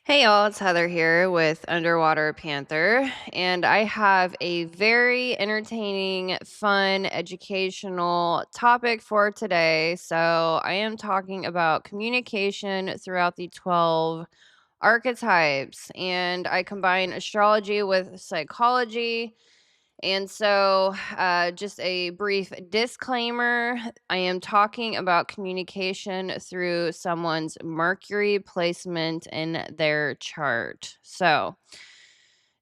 Hey y'all, it's Heather here with Underwater Panther, and I have a very entertaining, fun, educational topic for today. So, I am talking about communication throughout the 12 archetypes, and I combine astrology with psychology. And so, just a brief disclaimer, I am talking about communication through someone's Mercury placement in their chart. So,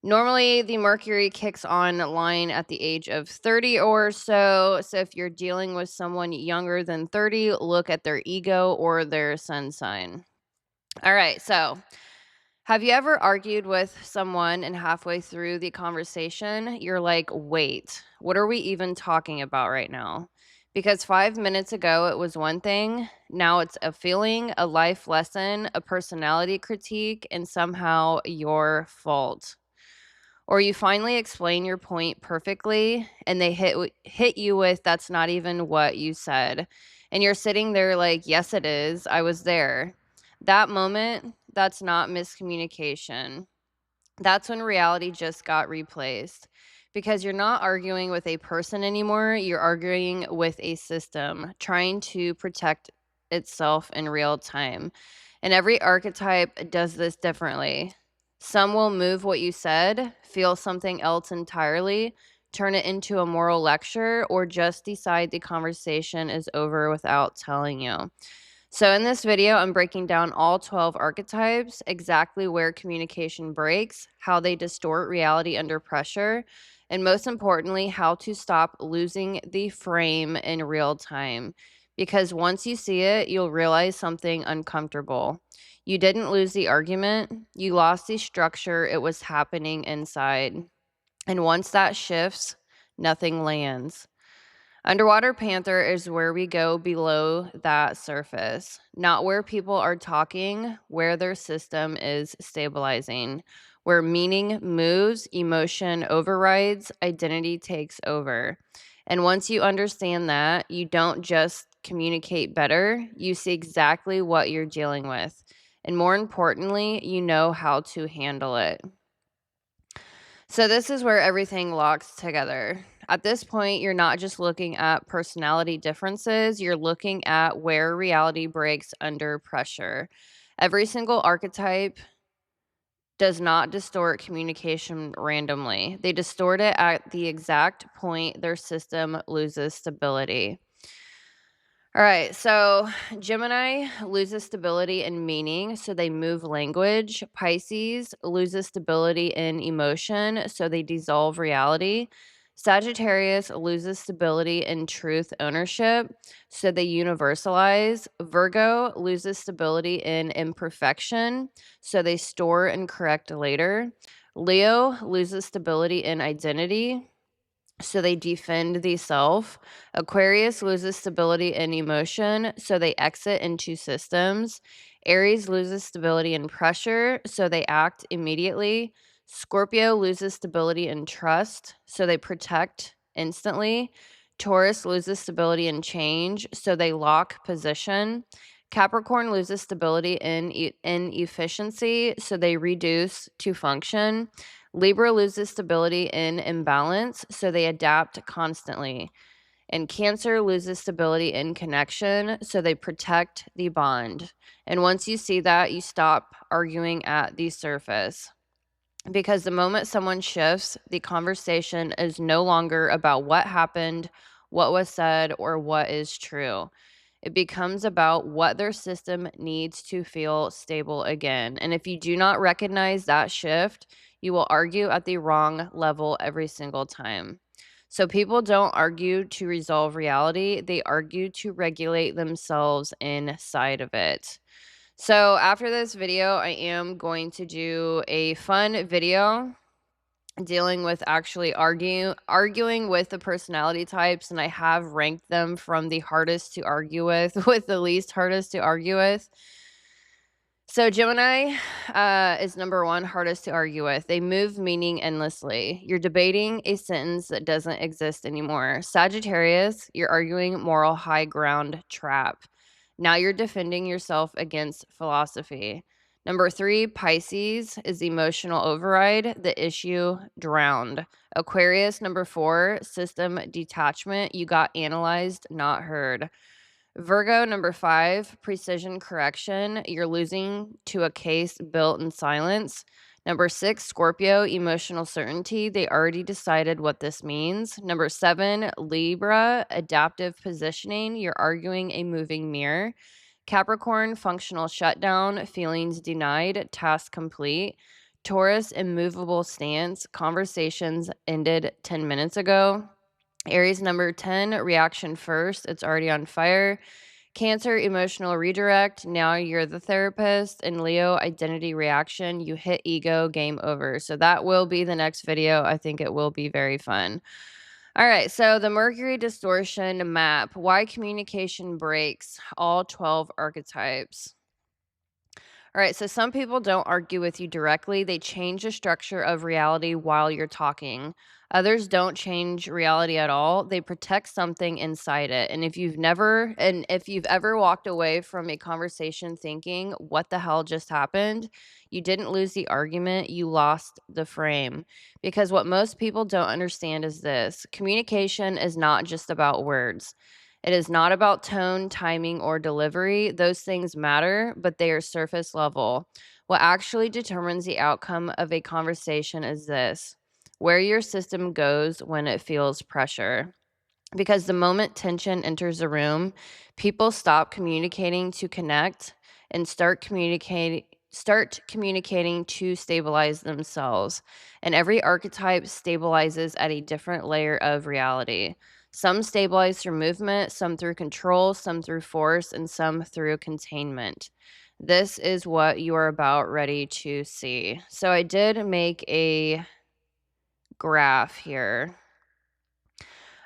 normally the Mercury kicks online at the age of 30 or so. So, if you're dealing with someone younger than 30, look at their ego or their sun sign. All right, so have you ever argued with someone and halfway through the conversation, you're like, wait, what are we even talking about right now? Because 5 minutes ago it was one thing, now it's a feeling, a life lesson, a personality critique, and somehow your fault. Or you finally explain your point perfectly and they hit you with that's not even what you said. And you're sitting there like, yes it is. I was there. That moment, that's not miscommunication. That's when reality just got replaced. Because you're not arguing with a person anymore, you're arguing with a system trying to protect itself in real time. And every archetype does this differently. Some will move what you said, feel something else entirely, turn it into a moral lecture, or just decide the conversation is over without telling you. So, in this video, I'm breaking down all 12 archetypes, exactly where communication breaks, how they distort reality under pressure, and most importantly, how to stop losing the frame in real time. Because once you see it, you'll realize something uncomfortable. You didn't lose the argument, you lost the structure it was happening inside. And once that shifts, nothing lands. Underwater Panther is where we go below that surface, not where people are talking, where their system is stabilizing, where meaning moves, emotion overrides, identity takes over. And once you understand that, you don't just communicate better, you see exactly what you're dealing with. And more importantly, you know how to handle it. So this is where everything locks together. At this point, you're not just looking at personality differences, you're looking at where reality breaks under pressure. Every single archetype does not distort communication randomly. They distort it at the exact point their system loses stability. All right, so Gemini loses stability in meaning, so they move language. Pisces loses stability in emotion, so they dissolve reality. Sagittarius loses stability in truth ownership, so they universalize. Virgo loses stability in imperfection, so they store and correct later. Leo loses stability in identity, so they defend the self. Aquarius loses stability and emotion, so they exit into systems. Aries loses stability and pressure, so they act immediately. Scorpio loses stability and trust, so they protect instantly. Taurus loses stability and change, so they lock position. Capricorn loses stability in efficiency, so they reduce to function. Libra loses stability in imbalance, so they adapt constantly. And Cancer loses stability in connection, so they protect the bond. And once you see that, you stop arguing at the surface. Because the moment someone shifts, the conversation is no longer about what happened, what was said, or what is true. It becomes about what their system needs to feel stable again. And if you do not recognize that shift, you will argue at the wrong level every single time. So people don't argue to resolve reality, they argue to regulate themselves inside of it. So after this video, I am going to do a fun video dealing with actually arguing with the personality types, and I have ranked them from the hardest to argue with with the least hardest to argue with. So Gemini is number one hardest to argue with. They move meaning endlessly. You're debating a sentence that doesn't exist anymore. Sagittarius, you're arguing moral high ground trap. Now you're defending yourself against philosophy. Number 3, Pisces is emotional override, the issue drowned. Aquarius, number 4, system detachment, you got analyzed, not heard. Virgo, number 5, precision correction, you're losing to a case built in silence. Number 6, Scorpio, emotional certainty, they already decided what this means. Number 7, Libra, adaptive positioning, you're arguing a moving mirror. Capricorn, functional shutdown, feelings denied, task complete. Taurus, immovable stance, conversations ended 10 minutes ago. Aries, number 10, reaction first, it's already on fire. Cancer, emotional redirect, now you're the therapist. And Leo, identity reaction, you hit ego, game over. So that will be the next video. I think it will be very fun. All right, so the Mercury distortion map, why communication breaks, all 12 archetypes. All right, so some people don't argue with you directly. They change the structure of reality while you're talking. Others don't change reality at all. They protect something inside it. And if you've ever walked away from a conversation thinking, what the hell just happened? You didn't lose the argument, you lost the frame. Because what most people don't understand is this: communication is not just about words. It is not about tone, timing, or delivery. Those things matter, but they are surface level. What actually determines the outcome of a conversation is this: where your system goes when it feels pressure. Because the moment tension enters a room, people stop communicating to connect and start communicating to stabilize themselves. And every archetype stabilizes at a different layer of reality. Some stabilize through movement, some through control, some through force, and some through containment. This is what you are about ready to see. So I did make a graph here.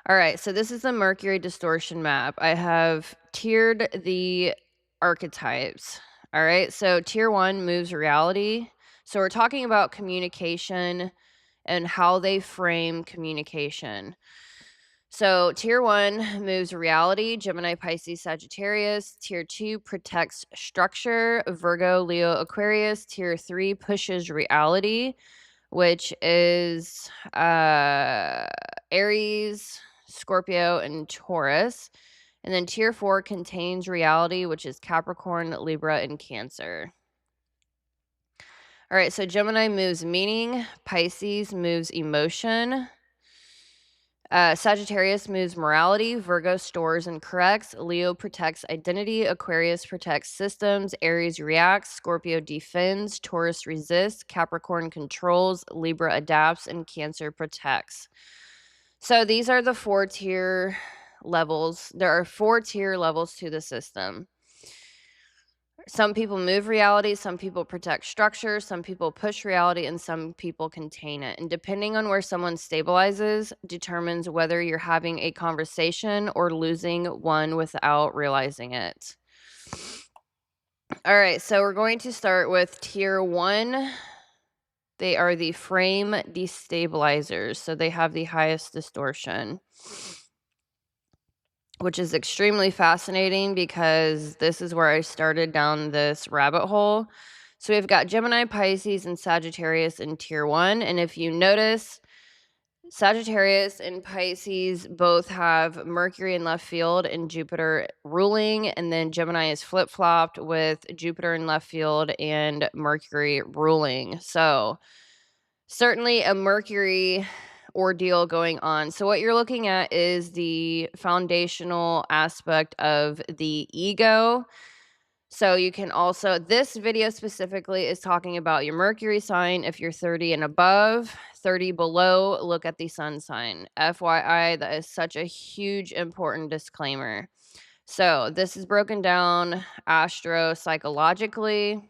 All right, so this is the Mercury distortion map. I have tiered the archetypes. All right, so tier 1 moves reality. So we're talking about communication and how they frame communication. So tier 1 moves reality, Gemini, Pisces, Sagittarius. Tier 2 protects structure, Virgo, Leo, Aquarius. Tier 3 pushes reality, which is Aries, Scorpio, and Taurus. And then tier 4 contains reality, which is Capricorn, Libra, and Cancer. All right, so Gemini moves meaning, Pisces moves emotion, Sagittarius moves morality, Virgo stores and corrects, Leo protects identity, Aquarius protects systems, Aries reacts, Scorpio defends, Taurus resists, Capricorn controls, Libra adapts, and Cancer protects. So these are the 4-tier levels. There are 4-tier levels to the system. Some people move reality, some people protect structure, some people push reality, and some people contain it. And depending on where someone stabilizes determines whether you're having a conversation or losing one without realizing it. All right, so we're going to start with tier 1. They are the frame destabilizers, so they have the highest distortion, which is extremely fascinating because this is where I started down this rabbit hole. So we've got Gemini, Pisces, and Sagittarius in tier 1. And if you notice, Sagittarius and Pisces both have Mercury in left field and Jupiter ruling. And then Gemini is flip-flopped with Jupiter in left field and Mercury ruling. So certainly a Mercury ordeal going on. So what you're looking at is the foundational aspect of the ego. So you can also, this video specifically is talking about your Mercury sign. If you're 30 and above, 30 below, look at the sun sign. FYI, that is such a huge important disclaimer. So this is broken down astro-psychologically.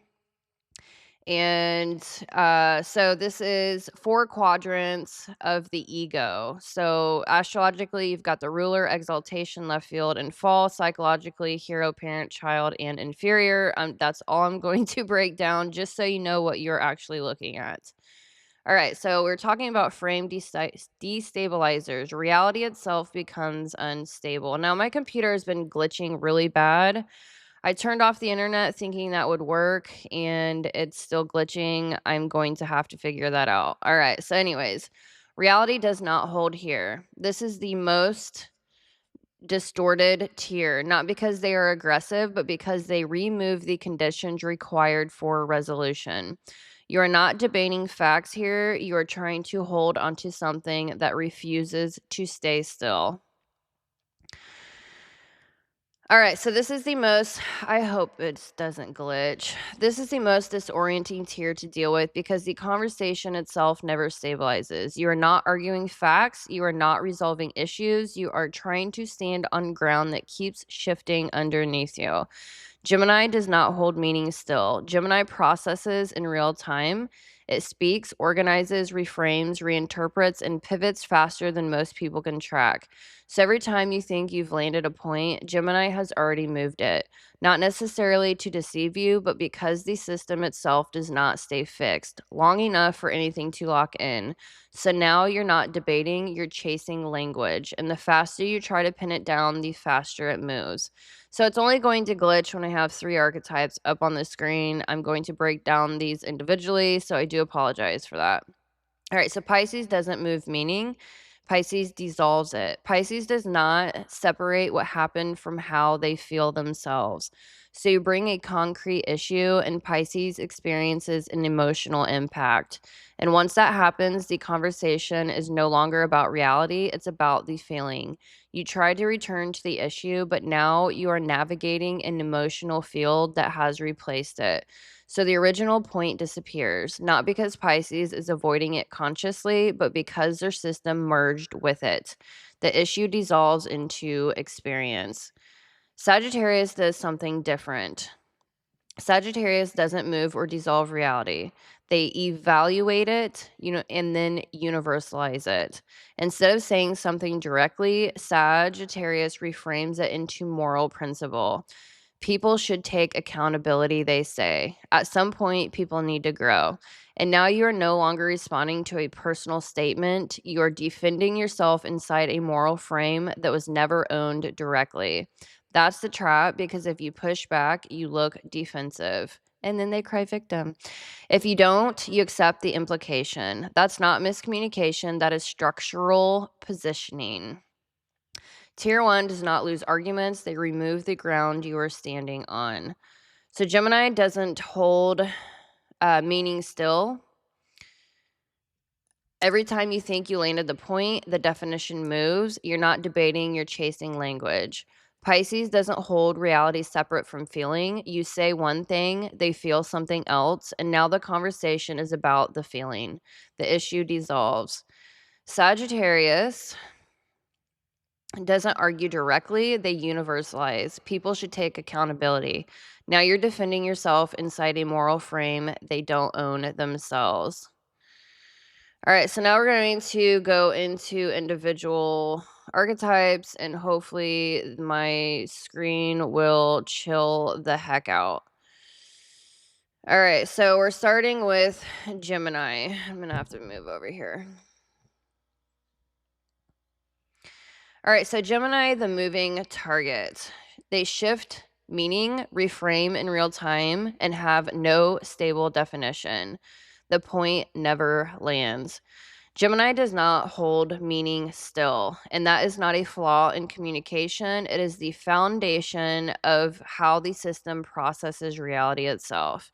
And so this is 4 quadrants of the ego. So astrologically, you've got the ruler, exaltation, left field, and fall. Psychologically, hero, parent, child, and inferior. That's all I'm going to break down just so you know what you're actually looking at. All right, so we're talking about frame destabilizers. Reality itself becomes unstable. Now, my computer has been glitching really bad. I turned off the internet thinking that would work, and it's still glitching. I'm going to have to figure that out. All right. So, anyways, reality does not hold here. This is the most distorted tier, not because they are aggressive, but because they remove the conditions required for resolution. You are not debating facts here. You are trying to hold onto something that refuses to stay still. All right, so this is the most, I hope it doesn't glitch. This is the most disorienting tier to deal with because the conversation itself never stabilizes. You are not arguing facts. You are not resolving issues. You are trying to stand on ground that keeps shifting underneath you. Gemini does not hold meaning still. Gemini processes in real time. It speaks, organizes, reframes, reinterprets, and pivots faster than most people can track. So every time you think you've landed a point, Gemini has already moved it. Not necessarily to deceive you, but because the system itself does not stay fixed long enough for anything to lock in. So now you're not debating, you're chasing language. And the faster you try to pin it down, the faster it moves. So it's only going to glitch when I have 3 archetypes up on the screen. I'm going to break down these individually, so I do apologize for that. All right, so Pisces doesn't move meaning. Pisces dissolves it. Pisces does not separate what happened from how they feel themselves. So you bring a concrete issue, and Pisces experiences an emotional impact. And once that happens, the conversation is no longer about reality, it's about the feeling. You try to return to the issue, but now you are navigating an emotional field that has replaced it. So the original point disappears, not because Pisces is avoiding it consciously, but because their system merged with it. The issue dissolves into experience. Sagittarius does something different. Sagittarius doesn't move or dissolve reality. They evaluate it, and then universalize it. Instead of saying something directly, Sagittarius reframes it into moral principle. People should take accountability, they say. At some point, people need to grow. And now you are no longer responding to a personal statement. You are defending yourself inside a moral frame that was never owned directly. That's the trap, because if you push back, you look defensive. And then they cry victim. If you don't, you accept the implication. That's not miscommunication, that is structural positioning. Tier 1 does not lose arguments, they remove the ground you are standing on. So Gemini doesn't hold meaning still. Every time you think you landed the point, the definition moves. You're not debating, you're chasing language. Pisces doesn't hold reality separate from feeling. You say one thing, they feel something else, and now the conversation is about the feeling. The issue dissolves. Sagittarius doesn't argue directly, they universalize. People should take accountability. Now you're defending yourself inside a moral frame they don't own themselves. All right, so now we're going to go into individual archetypes, and hopefully my screen will chill the heck out. All right, so we're starting with Gemini. I'm going to have to move over here. All right, so Gemini, the moving target. They shift meaning, reframe in real time, and have no stable definition. The point never lands. Gemini does not hold meaning still, and that is not a flaw in communication. It is the foundation of how the system processes reality itself.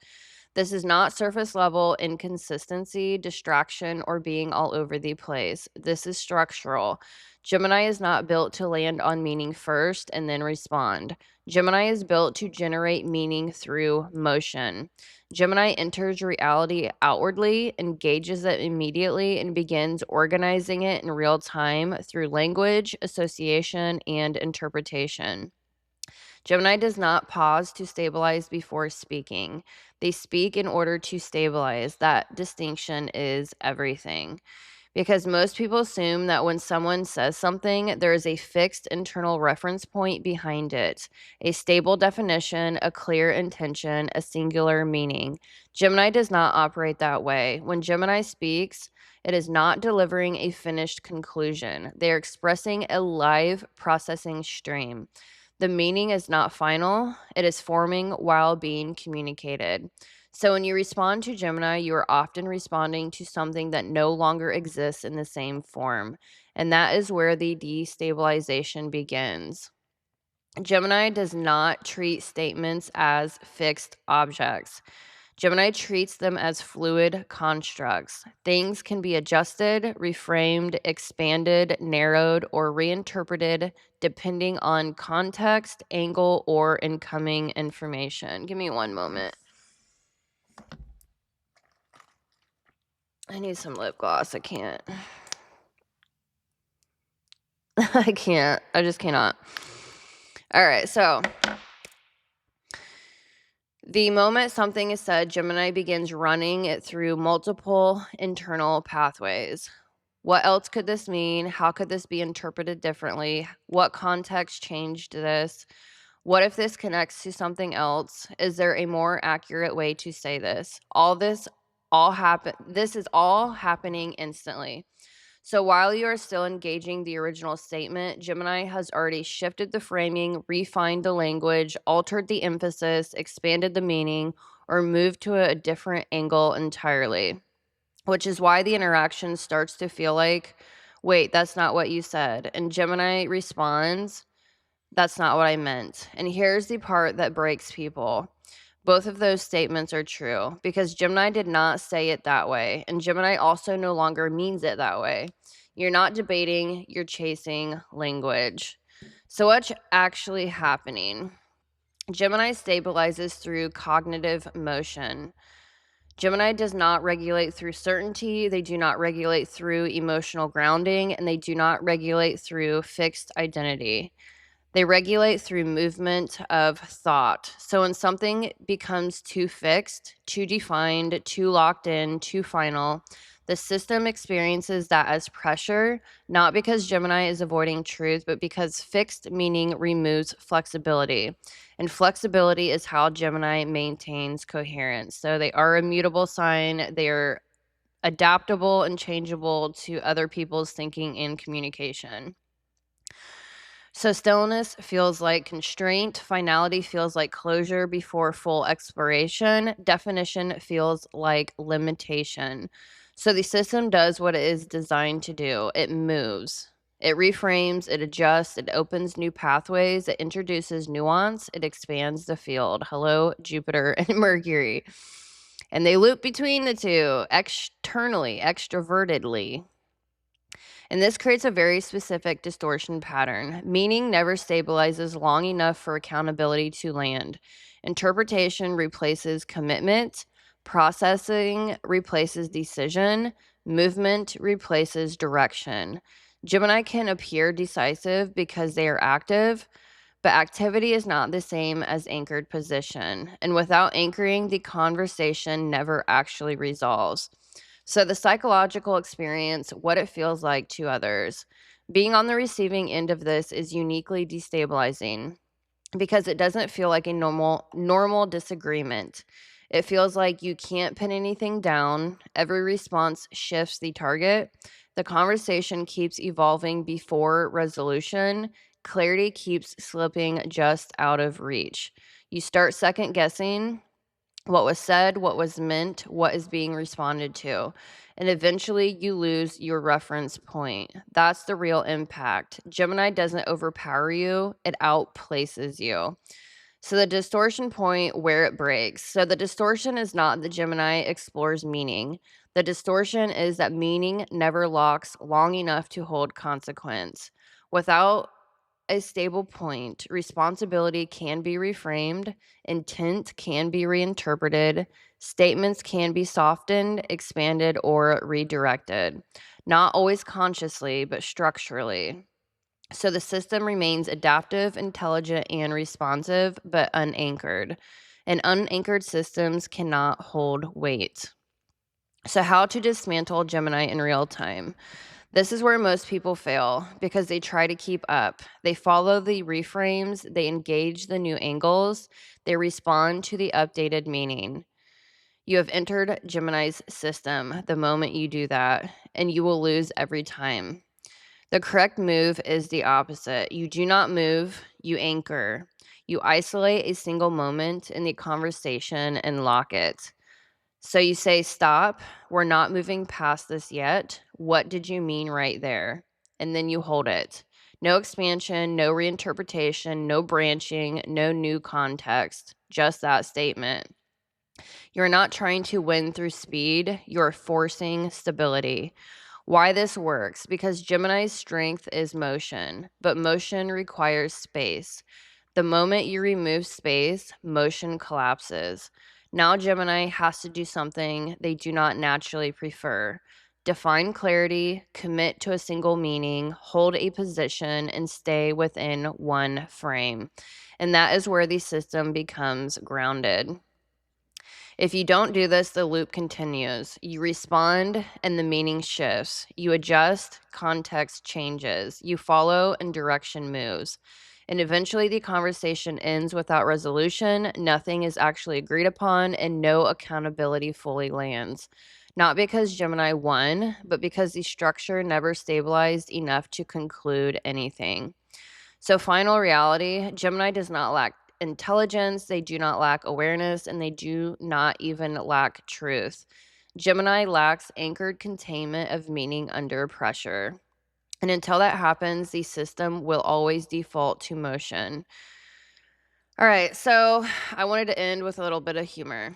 This is not surface level inconsistency, distraction, or being all over the place. This is structural. Gemini is not built to land on meaning first and then respond. Gemini is built to generate meaning through motion. Gemini enters reality outwardly, engages it immediately, and begins organizing it in real time through language, association, and interpretation. Gemini does not pause to stabilize before speaking. They speak in order to stabilize. That distinction is everything. Because most people assume that when someone says something, there is a fixed internal reference point behind it, a stable definition, a clear intention, a singular meaning. Gemini does not operate that way. When Gemini speaks, it is not delivering a finished conclusion. They are expressing a live processing stream. The meaning is not final, it is forming while being communicated. So when you respond to Gemini, you are often responding to something that no longer exists in the same form. And that is where the destabilization begins. Gemini does not treat statements as fixed objects. Gemini treats them as fluid constructs. Things can be adjusted, reframed, expanded, narrowed, or reinterpreted depending on context, angle, or incoming information. Give me one moment. I need some lip gloss. I can't. I can't. I just cannot. All right, so the moment something is said, Gemini begins running it through multiple internal pathways. What else could this mean? How could this be interpreted differently? What context changed this? What if this connects to something else? Is there a more accurate way to say this? This is all happening instantly. So while you are still engaging the original statement, Gemini has already shifted the framing, refined the language, altered the emphasis, expanded the meaning, or moved to a different angle entirely, which is why the interaction starts to feel like, wait, that's not what you said. And Gemini responds, that's not what I meant. And here's the part that breaks people. Both of those statements are true because Gemini did not say it that way, and Gemini also no longer means it that way. You're not debating, you're chasing language. So, what's actually happening? Gemini stabilizes through cognitive motion. Gemini does not regulate through certainty, they do not regulate through emotional grounding, and they do not regulate through fixed identity. They regulate through movement of thought. So when something becomes too fixed, too defined, too locked in, too final, the system experiences that as pressure, not because Gemini is avoiding truth, but because fixed meaning removes flexibility. And flexibility is how Gemini maintains coherence. So they are a mutable sign, they are adaptable and changeable to other people's thinking and communication. So stillness feels like constraint, finality feels like closure before full exploration, definition feels like limitation. So the system does what it is designed to do. It moves. It reframes, it adjusts, it opens new pathways, it introduces nuance, it expands the field. Hello, Jupiter and Mercury. And they loop between the two externally, extrovertedly. And this creates a very specific distortion pattern. Meaning never stabilizes long enough for accountability to land. Interpretation replaces commitment. Processing replaces decision. Movement replaces direction. Gemini can appear decisive because they are active, but activity is not the same as anchored position. And without anchoring, the conversation never actually resolves. So, the psychological experience, what it feels like to others. Being on the receiving end of this is uniquely destabilizing because it doesn't feel like a normal disagreement. It feels like you can't pin anything down. Every response shifts the target. The conversation keeps evolving before resolution. Clarity keeps slipping just out of reach. You start second guessing what was said, what was meant, what is being responded to. And eventually you lose your reference point. That's the real impact. Gemini doesn't overpower you, it outplaces you. So the distortion point where it breaks. So the distortion is not that Gemini explores meaning. The distortion is that meaning never locks long enough to hold consequence. Without a stable point, responsibility can be reframed, intent can be reinterpreted, statements can be softened, expanded, or redirected. Not always consciously, but structurally. So the system remains adaptive, intelligent, and responsive, but unanchored. And unanchored systems cannot hold weight. So, how to dismantle Gemini in real time? This is where most people fail because they try to keep up. They follow the reframes, they engage the new angles, they respond to the updated meaning. You have entered Gemini's system the moment you do that, and you will lose every time. The correct move is the opposite. You do not move, You anchor. You isolate a single moment in the conversation and lock it. So you say, stop, we're not moving past this yet. What did you mean right there? And then you hold it. No expansion, no reinterpretation, no branching, no new context, just that statement. You're not trying to win through speed, you're forcing stability. Why this works? Because Gemini's strength is motion, but motion requires space. The moment you remove space, motion collapses. Now Gemini has to do something they do not naturally prefer. Define clarity, commit to a single meaning, hold a position, and stay within one frame. And that is where the system becomes grounded. If you don't do this, the loop continues. You respond and the meaning shifts. You adjust, context changes. You follow and direction moves. And eventually the conversation ends without resolution. Nothing is actually agreed upon and no accountability fully lands. Not because Gemini won, but because the structure never stabilized enough to conclude anything. So, final reality, Gemini does not lack intelligence, they do not lack awareness, and they do not even lack truth. Gemini lacks anchored containment of meaning under pressure. And until that happens, the system will always default to motion. All right, so I wanted to end with a little bit of humor.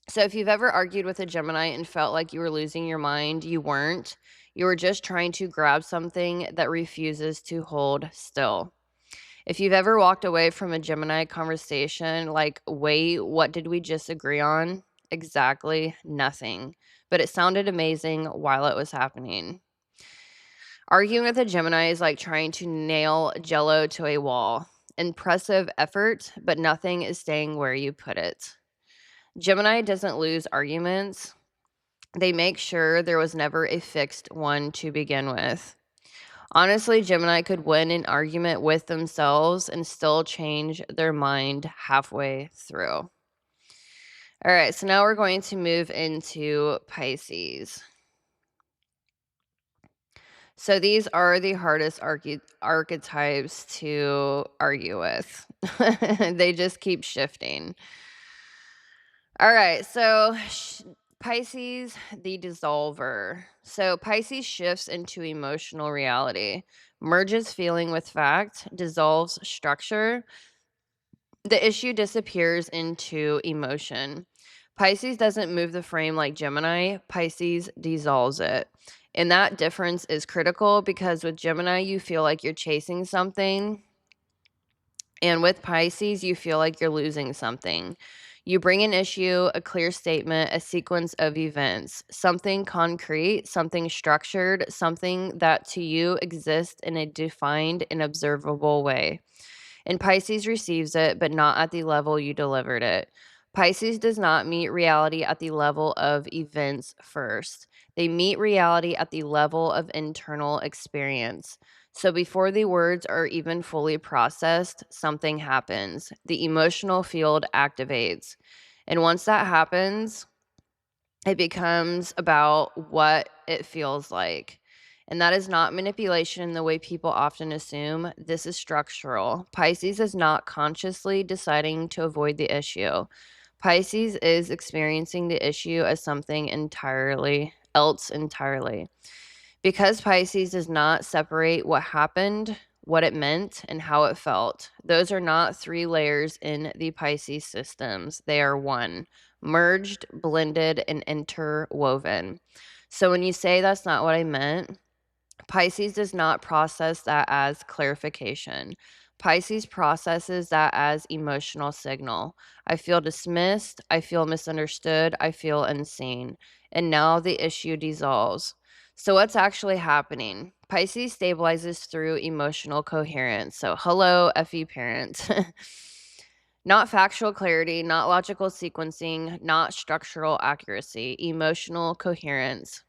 So, if you've ever argued with a Gemini and felt like you were losing your mind, you weren't. You were just trying to grab something that refuses to hold still. If you've ever walked away from a Gemini conversation, like, wait, what did we just agree on? Exactly nothing. But it sounded amazing while it was happening. Arguing with a Gemini is like trying to nail Jello to a wall. Impressive effort, but nothing is staying where you put it. Gemini doesn't lose arguments. They make sure there was never a fixed one to begin with. Honestly, Gemini could win an argument with themselves and still change their mind halfway through. All right, so now we're going to move into Pisces. So these are the hardest archetypes to argue with. They just keep shifting. All right, so Pisces, the dissolver. So Pisces shifts into emotional reality, merges feeling with fact, dissolves structure. The issue disappears into emotion. Pisces doesn't move the frame like Gemini, Pisces dissolves it. And that difference is critical because with Gemini, you feel like you're chasing something. And with Pisces, you feel like you're losing something. You bring an issue, a clear statement, a sequence of events, something concrete, something structured, something that to you exists in a defined and observable way. And Pisces receives it, but not at the level you delivered it. Pisces does not meet reality at the level of events first. They meet reality at the level of internal experience. So before the words are even fully processed, something happens. The emotional field activates. And once that happens, it becomes about what it feels like. And that is not manipulation the way people often assume. This is structural. Pisces is not consciously deciding to avoid the issue. Pisces is experiencing the issue as something entirely else entirely. Because Pisces does not separate what happened, what it meant, and how it felt. Those are not three layers in the Pisces systems. They are one, merged, blended, and interwoven. So when you say that's not what I meant, Pisces does not process that as clarification. Pisces processes that as emotional signal. I feel dismissed. I feel misunderstood. I feel unseen. And now the issue dissolves. So, what's actually happening? Pisces stabilizes through emotional coherence. So, hello, FE parents. Not factual clarity, not logical sequencing, not structural accuracy, emotional coherence.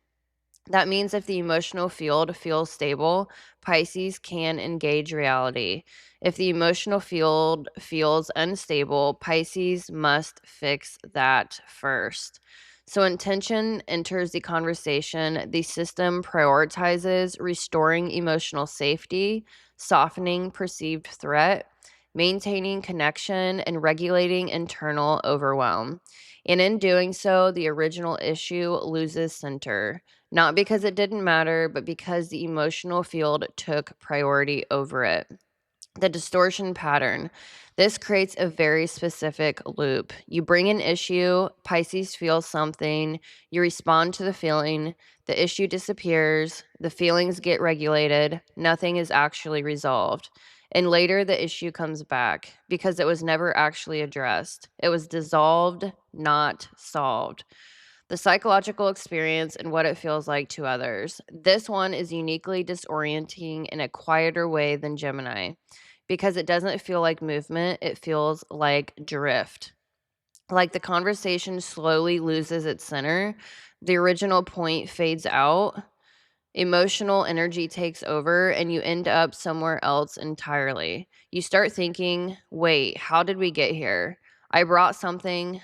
That means if the emotional field feels stable, Pisces can engage reality. If the emotional field feels unstable, Pisces must fix that first. So intention enters the conversation. The system prioritizes restoring emotional safety, softening perceived threat, maintaining connection, and regulating internal overwhelm. And in doing so, the original issue loses center, not because it didn't matter, but because the emotional field took priority over it. The distortion pattern. This creates a very specific loop. You bring an issue, Pisces feels something, you respond to the feeling, the issue disappears, the feelings get regulated, nothing is actually resolved. And later the issue comes back because it was never actually addressed. It was dissolved, not solved. The psychological experience and what it feels like to others. This one is uniquely disorienting in a quieter way than Gemini because it doesn't feel like movement, it feels like drift. Like the conversation slowly loses its center, the original point fades out, emotional energy takes over, and you end up somewhere else entirely. You start thinking, wait, how did we get here? I brought something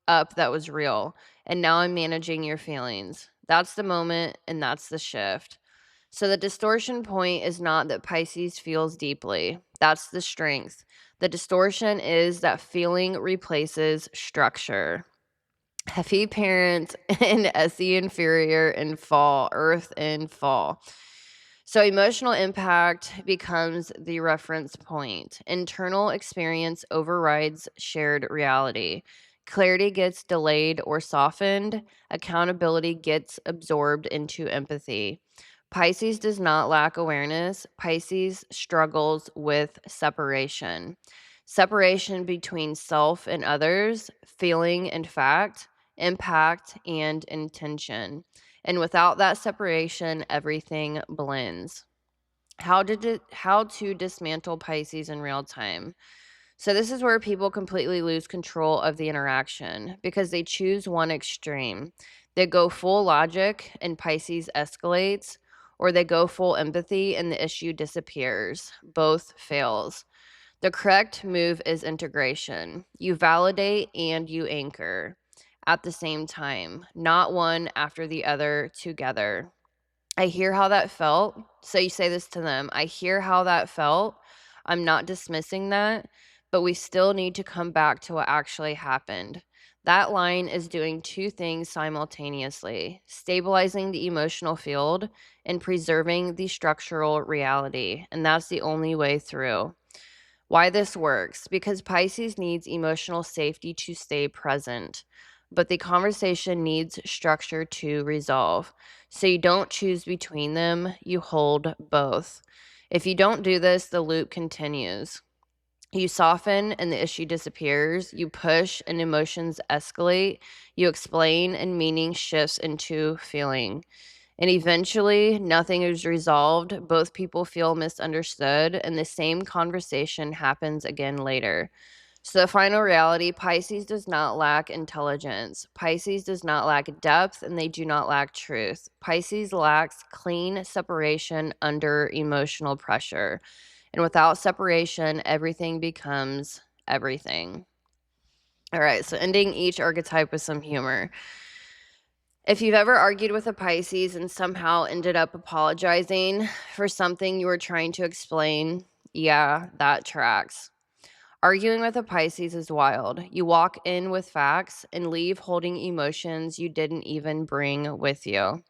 up that was real, and now I'm managing your feelings. That's the moment, and that's the shift. So the distortion point is not that Pisces feels deeply. That's the strength. The distortion is that feeling replaces structure. Hefty parent and SE inferior in fall, earth in fall. So emotional impact becomes the reference point. Internal experience overrides shared reality. Clarity gets delayed or softened. Accountability gets absorbed into empathy. Pisces does not lack awareness. Pisces struggles with separation. Separation between self and others, feeling and fact, impact and intention. And without that separation, everything blends. How to dismantle Pisces in real time? So this is where people completely lose control of the interaction because they choose one extreme. They go full logic and Pisces escalates, or they go full empathy and the issue disappears. Both fails. The correct move is integration. You validate and you anchor at the same time, not one after the other together. I hear how that felt. So you say this to them. I hear how that felt. I'm not dismissing that, but we still need to come back to what actually happened. That line is doing two things simultaneously: stabilizing the emotional field and preserving the structural reality. And that's the only way through. Why this works? Because Pisces needs emotional safety to stay present, but the conversation needs structure to resolve. So you don't choose between them, you hold both. If you don't do this, the loop continues. You soften and the issue disappears. You push and emotions escalate. You explain and meaning shifts into feeling. And eventually, nothing is resolved. Both people feel misunderstood, and the same conversation happens again later. So, the final reality: Pisces does not lack intelligence. Pisces does not lack depth, and they do not lack truth. Pisces lacks clean separation under emotional pressure. And without separation, everything becomes everything. All right, so ending each archetype with some humor. If you've ever argued with a Pisces and somehow ended up apologizing for something you were trying to explain, yeah, that tracks. Arguing with a Pisces is wild. You walk in with facts and leave holding emotions you didn't even bring with you.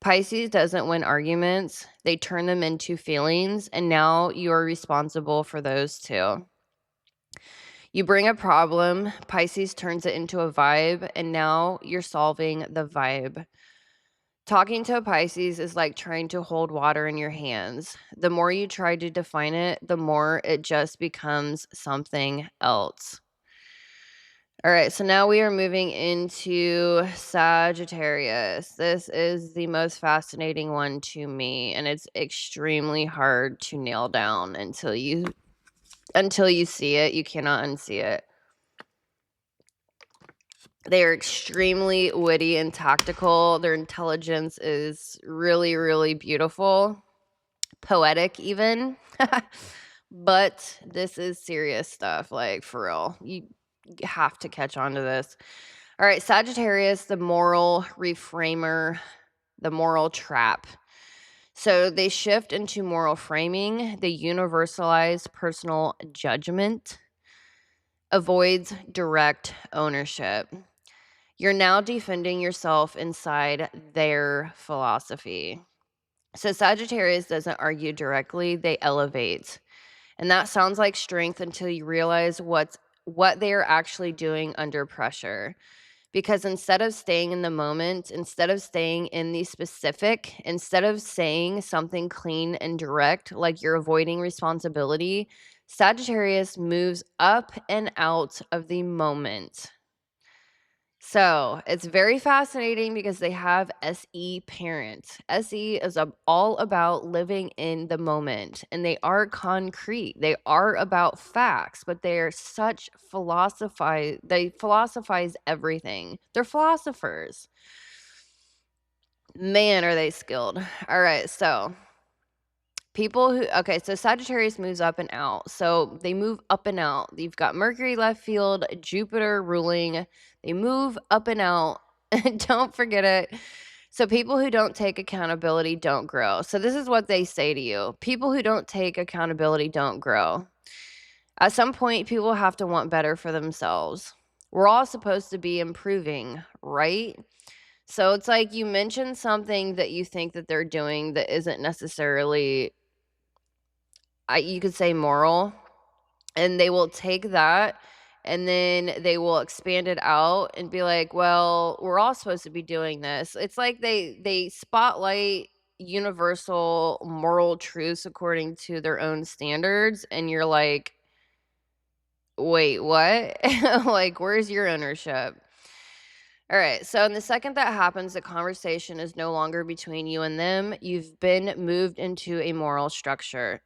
Pisces doesn't win arguments, they turn them into feelings, and now you are responsible for those too. You bring a problem, Pisces turns it into a vibe, and now you're solving the vibe. Talking to a Pisces is like trying to hold water in your hands. The more you try to define it, the more it just becomes something else. All right, so now we are moving into Sagittarius. This is the most fascinating one to me, and it's extremely hard to nail down until you see it. You cannot unsee it. They are extremely witty and tactical. Their intelligence is really, really beautiful, poetic even. But this is serious stuff, like for real. You have to catch on to this. All right, Sagittarius, the moral reframer, the moral trap. So they shift into moral framing, they universalize personal judgment, avoids direct ownership. You're now defending yourself inside their philosophy. So Sagittarius doesn't argue directly, they elevate. And that sounds like strength until you realize what they are actually doing under pressure. Because instead of staying in the moment, instead of staying in the specific, instead of saying something clean and direct, like you're avoiding responsibility, Sagittarius moves up and out of the moment. So it's very fascinating because they have SE parents. SE is all about living in the moment, and they are concrete. They are about facts, but they are such they philosophize everything. They're philosophers. Man, are they skilled. All right, so so Sagittarius moves up and out. So they move up and out. You've got Mercury left field, Jupiter ruling. They move up and out. Don't forget it. So people who don't take accountability don't grow. So this is what they say to you. People who don't take accountability don't grow. At some point, people have to want better for themselves. We're all supposed to be improving, right? So it's like you mention something that you think that they're doing that isn't necessarily you could say moral, and they will take that and then they will expand it out and be like, well, we're all supposed to be doing this. It's like they spotlight universal moral truths according to their own standards, and you're like, wait, what? Like, where's your ownership? All right, so in the second that happens, the conversation is no longer between you and them. You've been moved into a moral structure.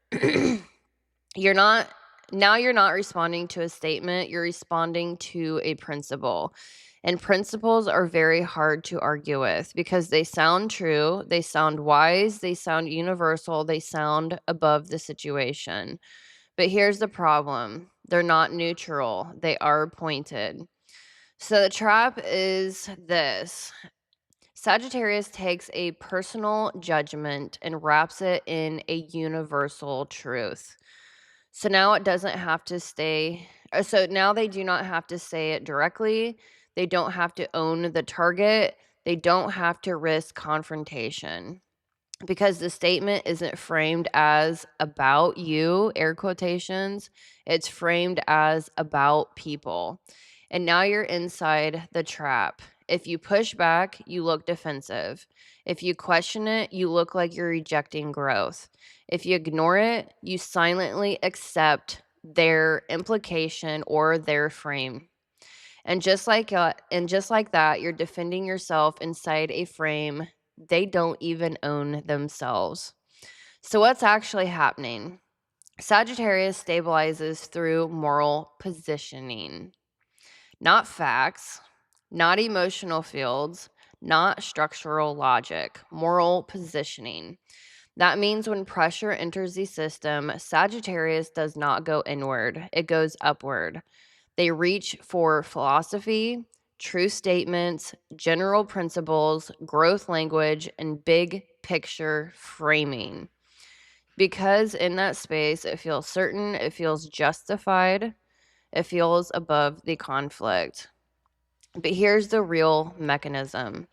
You're not you're not responding to a statement, you're responding to a principle. And principles are very hard to argue with because they sound true, they sound wise, they sound universal, they sound above the situation. But here's the problem. They're not neutral, they are pointed. So the trap is this. Sagittarius takes a personal judgment and wraps it in a universal truth. So now it doesn't have to stay. So now they do not have to say it directly. They don't have to own the target. They don't have to risk confrontation because the statement isn't framed as about you, air quotations. It's framed as about people. And now you're inside the trap. If you push back, you look defensive. If you question it, you look like you're rejecting growth. If you ignore it, you silently accept their implication or their frame. And just like that, you're defending yourself inside a frame they don't even own themselves. So what's actually happening? Sagittarius stabilizes through moral positioning, not facts, not emotional fields, not structural logic, moral positioning. That means when pressure enters the system, Sagittarius does not go inward, it goes upward. They reach for philosophy, true statements, general principles, growth language, and big picture framing. Because in that space, it feels certain, it feels justified, it feels above the conflict. But here's the real mechanism.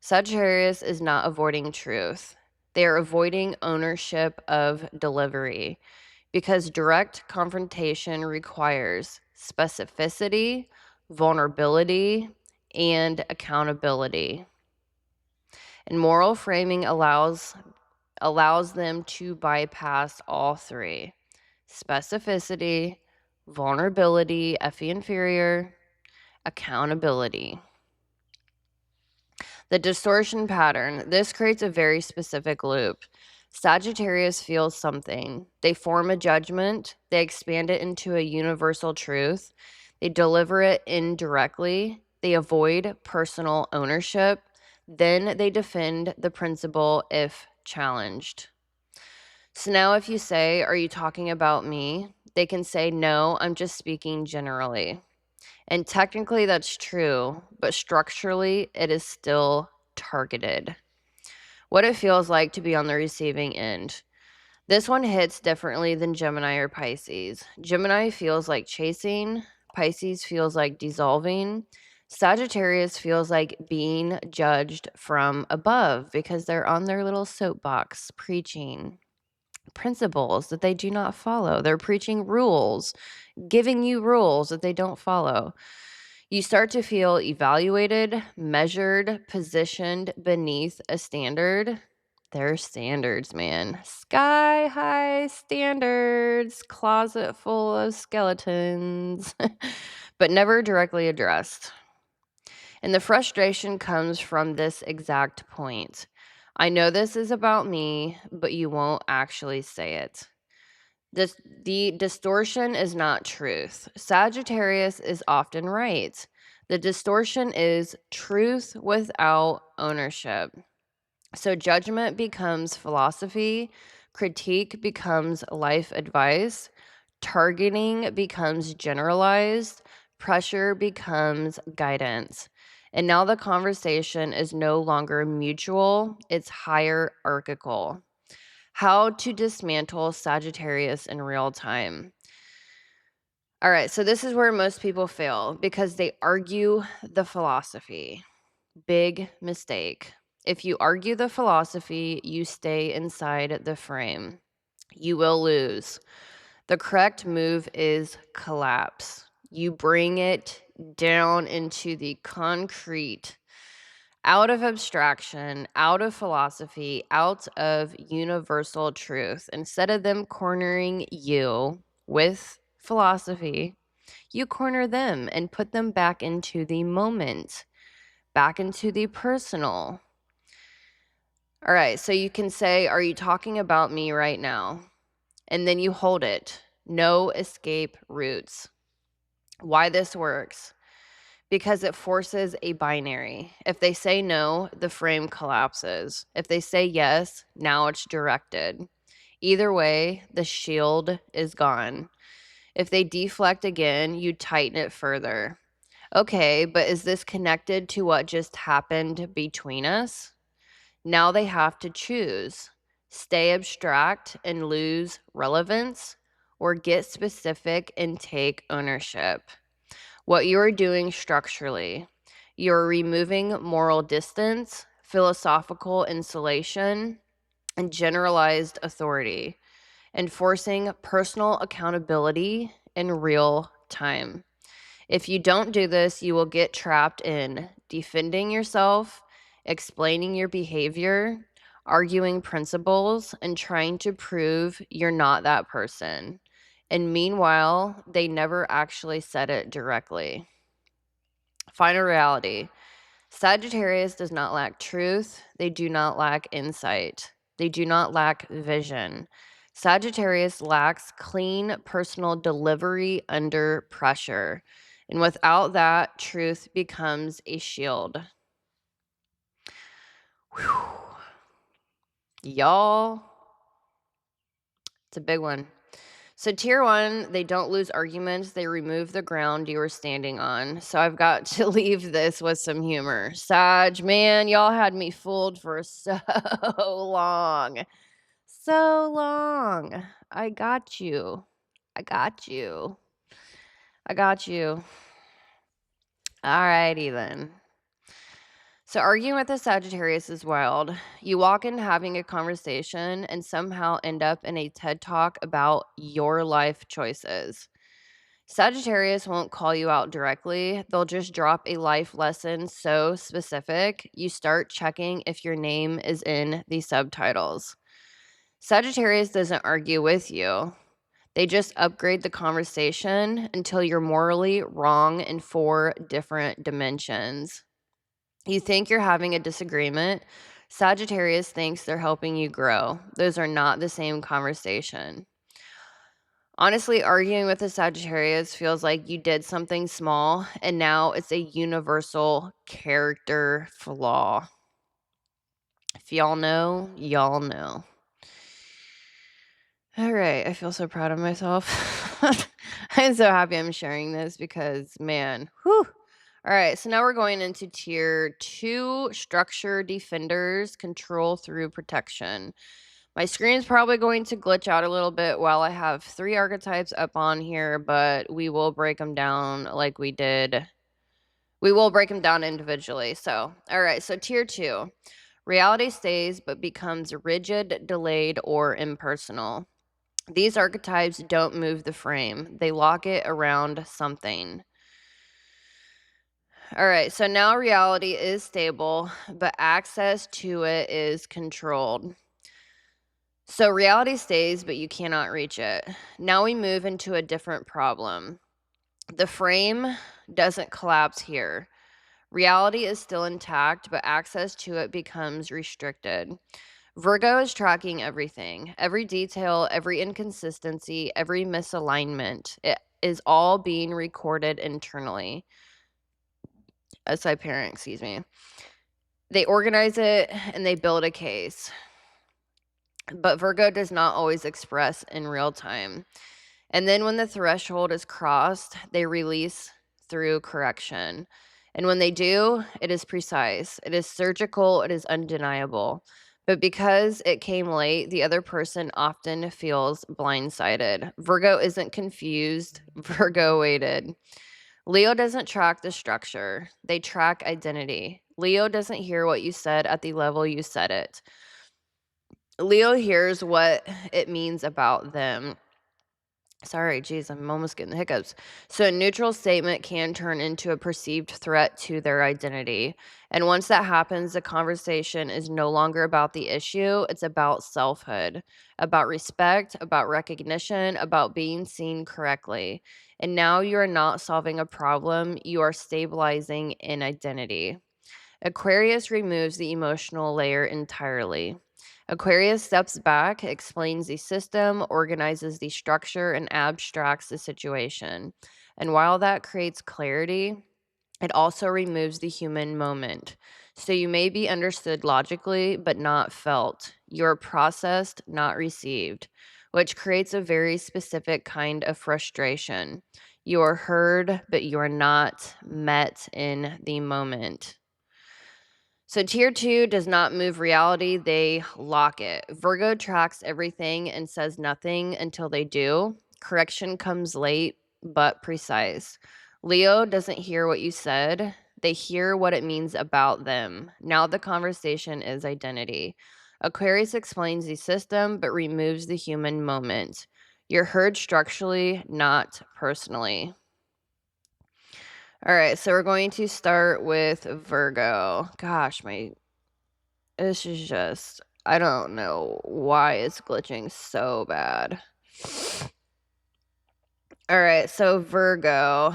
Sagittarius is not avoiding truth. They are avoiding ownership of delivery because direct confrontation requires specificity, vulnerability, and accountability. And moral framing allows them to bypass all three: specificity, vulnerability, FE inferior, accountability. The distortion pattern. This creates a very specific loop. Sagittarius feels something. They form a judgment. They expand it into a universal truth. They deliver it indirectly. They avoid personal ownership. Then they defend the principle if challenged. So now if you say, "Are you talking about me?" They can say, "No, I'm just speaking generally." And technically that's true, but structurally it is still targeted. What it feels like to be on the receiving end. This one hits differently than Gemini or Pisces. Gemini feels like chasing, Pisces feels like dissolving, Sagittarius feels like being judged from above because they're on their little soapbox preaching principles that they do not follow. They're preaching rules, giving you rules that they don't follow. You start to feel evaluated, measured, positioned beneath a standard. Their standards, man. Sky high standards, closet full of skeletons, but never directly addressed. And the frustration comes from this exact point. I know this is about me, but you won't actually say it. The distortion is not truth. Sagittarius is often right. The distortion is truth without ownership. So judgment becomes philosophy, critique becomes life advice, targeting becomes generalized, pressure becomes guidance. And now the conversation is no longer mutual, it's hierarchical. How to dismantle Sagittarius in real time. All right, so this is where most people fail because they argue the philosophy. Big mistake. If you argue the philosophy, you stay inside the frame. You will lose. The correct move is collapse. You bring it down into the concrete, out of abstraction, out of philosophy, out of universal truth. Instead of them cornering you with philosophy, you corner them and put them back into the moment, back into the personal. All right, so you can say, are you talking about me right now? And then you hold it. No escape routes. Why this works? Because it forces a binary. If they say no, the frame collapses. If they say yes, now it's directed. Either way, the shield is gone. If they deflect again, you tighten it further. Okay, but is this connected to what just happened between us? Now they have to choose. Stay abstract and lose relevance, or get specific and take ownership. What you're doing structurally, you're removing moral distance, philosophical insulation, and generalized authority, enforcing personal accountability in real time. If you don't do this, you will get trapped in defending yourself, explaining your behavior, arguing principles, and trying to prove you're not that person. And meanwhile, they never actually said it directly. Final reality. Sagittarius does not lack truth. They do not lack insight. They do not lack vision. Sagittarius lacks clean personal delivery under pressure. And without that, truth becomes a shield. Whew. Y'all, it's a big one. So tier 1, they don't lose arguments. They remove the ground you were standing on. So I've got to leave this with some humor. Sag, man, y'all had me fooled for so long. So long. I got you. I got you. I got you. Alrighty then. So arguing with a Sagittarius is wild. You walk in having a conversation and somehow end up in a TED Talk about your life choices. Sagittarius won't call you out directly. They'll just drop a life lesson so specific, you start checking if your name is in the subtitles. Sagittarius doesn't argue with you. They just upgrade the conversation until you're morally wrong in 4 different dimensions. You think you're having a disagreement. Sagittarius thinks they're helping you grow. Those are not the same conversation. Honestly, arguing with a Sagittarius feels like you did something small and now it's a universal character flaw. If y'all know, y'all know. All right, I feel so proud of myself. I'm so happy I'm sharing this because, man, whew. All right, so now we're going into tier 2, structure defenders, control through protection. My screen's probably going to glitch out a little bit while I have 3 archetypes up on here, but we will break them down like we did. We will break them down individually. So, all right, so tier 2. Reality stays but becomes rigid, delayed, or impersonal. These archetypes don't move the frame, they lock it around something. All right, so now reality is stable, but access to it is controlled. So reality stays, but you cannot reach it. Now we move into a different problem. The frame doesn't collapse here. Reality is still intact, but access to it becomes restricted. Virgo is tracking everything, every detail, every inconsistency, every misalignment. It is all being recorded internally. SI parent, excuse me. They organize it and they build a case. But Virgo does not always express in real time. And then when the threshold is crossed, they release through correction. And when they do, it is precise, it is surgical, it is undeniable. But because it came late, the other person often feels blindsided. Virgo isn't confused, Virgo waited. Leo doesn't track the structure, they track identity. Leo doesn't hear what you said at the level you said it. Leo hears what it means about them. Sorry, geez, I'm almost getting the hiccups. So, a neutral statement can turn into a perceived threat to their identity. And once that happens, the conversation is no longer about the issue, it's about selfhood, about respect, about recognition, about being seen correctly. And now you are not solving a problem, you are stabilizing an identity. Aquarius removes the emotional layer entirely. Aquarius steps back, explains the system, organizes the structure, and abstracts the situation. And while that creates clarity, it also removes the human moment. So you may be understood logically, but not felt. You're processed, not received, which creates a very specific kind of frustration. You are heard, but you are not met in the moment. So tier 2 does not move reality, they lock it. Virgo tracks everything and says nothing until they do. Correction comes late but precise. Leo doesn't hear what you said, they hear what it means about them. Now the conversation is identity. Aquarius explains the system but removes the human moment. You're heard structurally, not personally. All right, so we're going to start with Virgo. Gosh, this is just, I don't know why it's glitching so bad. All right, so Virgo.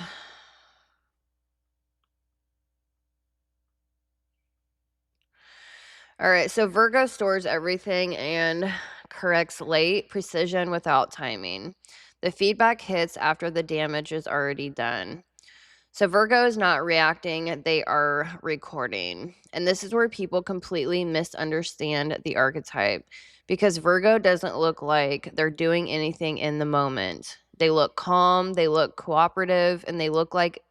All right, so Virgo stores everything and corrects late, precision without timing. The feedback hits after the damage is already done. So Virgo is not reacting, they are recording. And this is where people completely misunderstand the archetype because Virgo doesn't look like they're doing anything in the moment. They look calm, they look cooperative, and they look like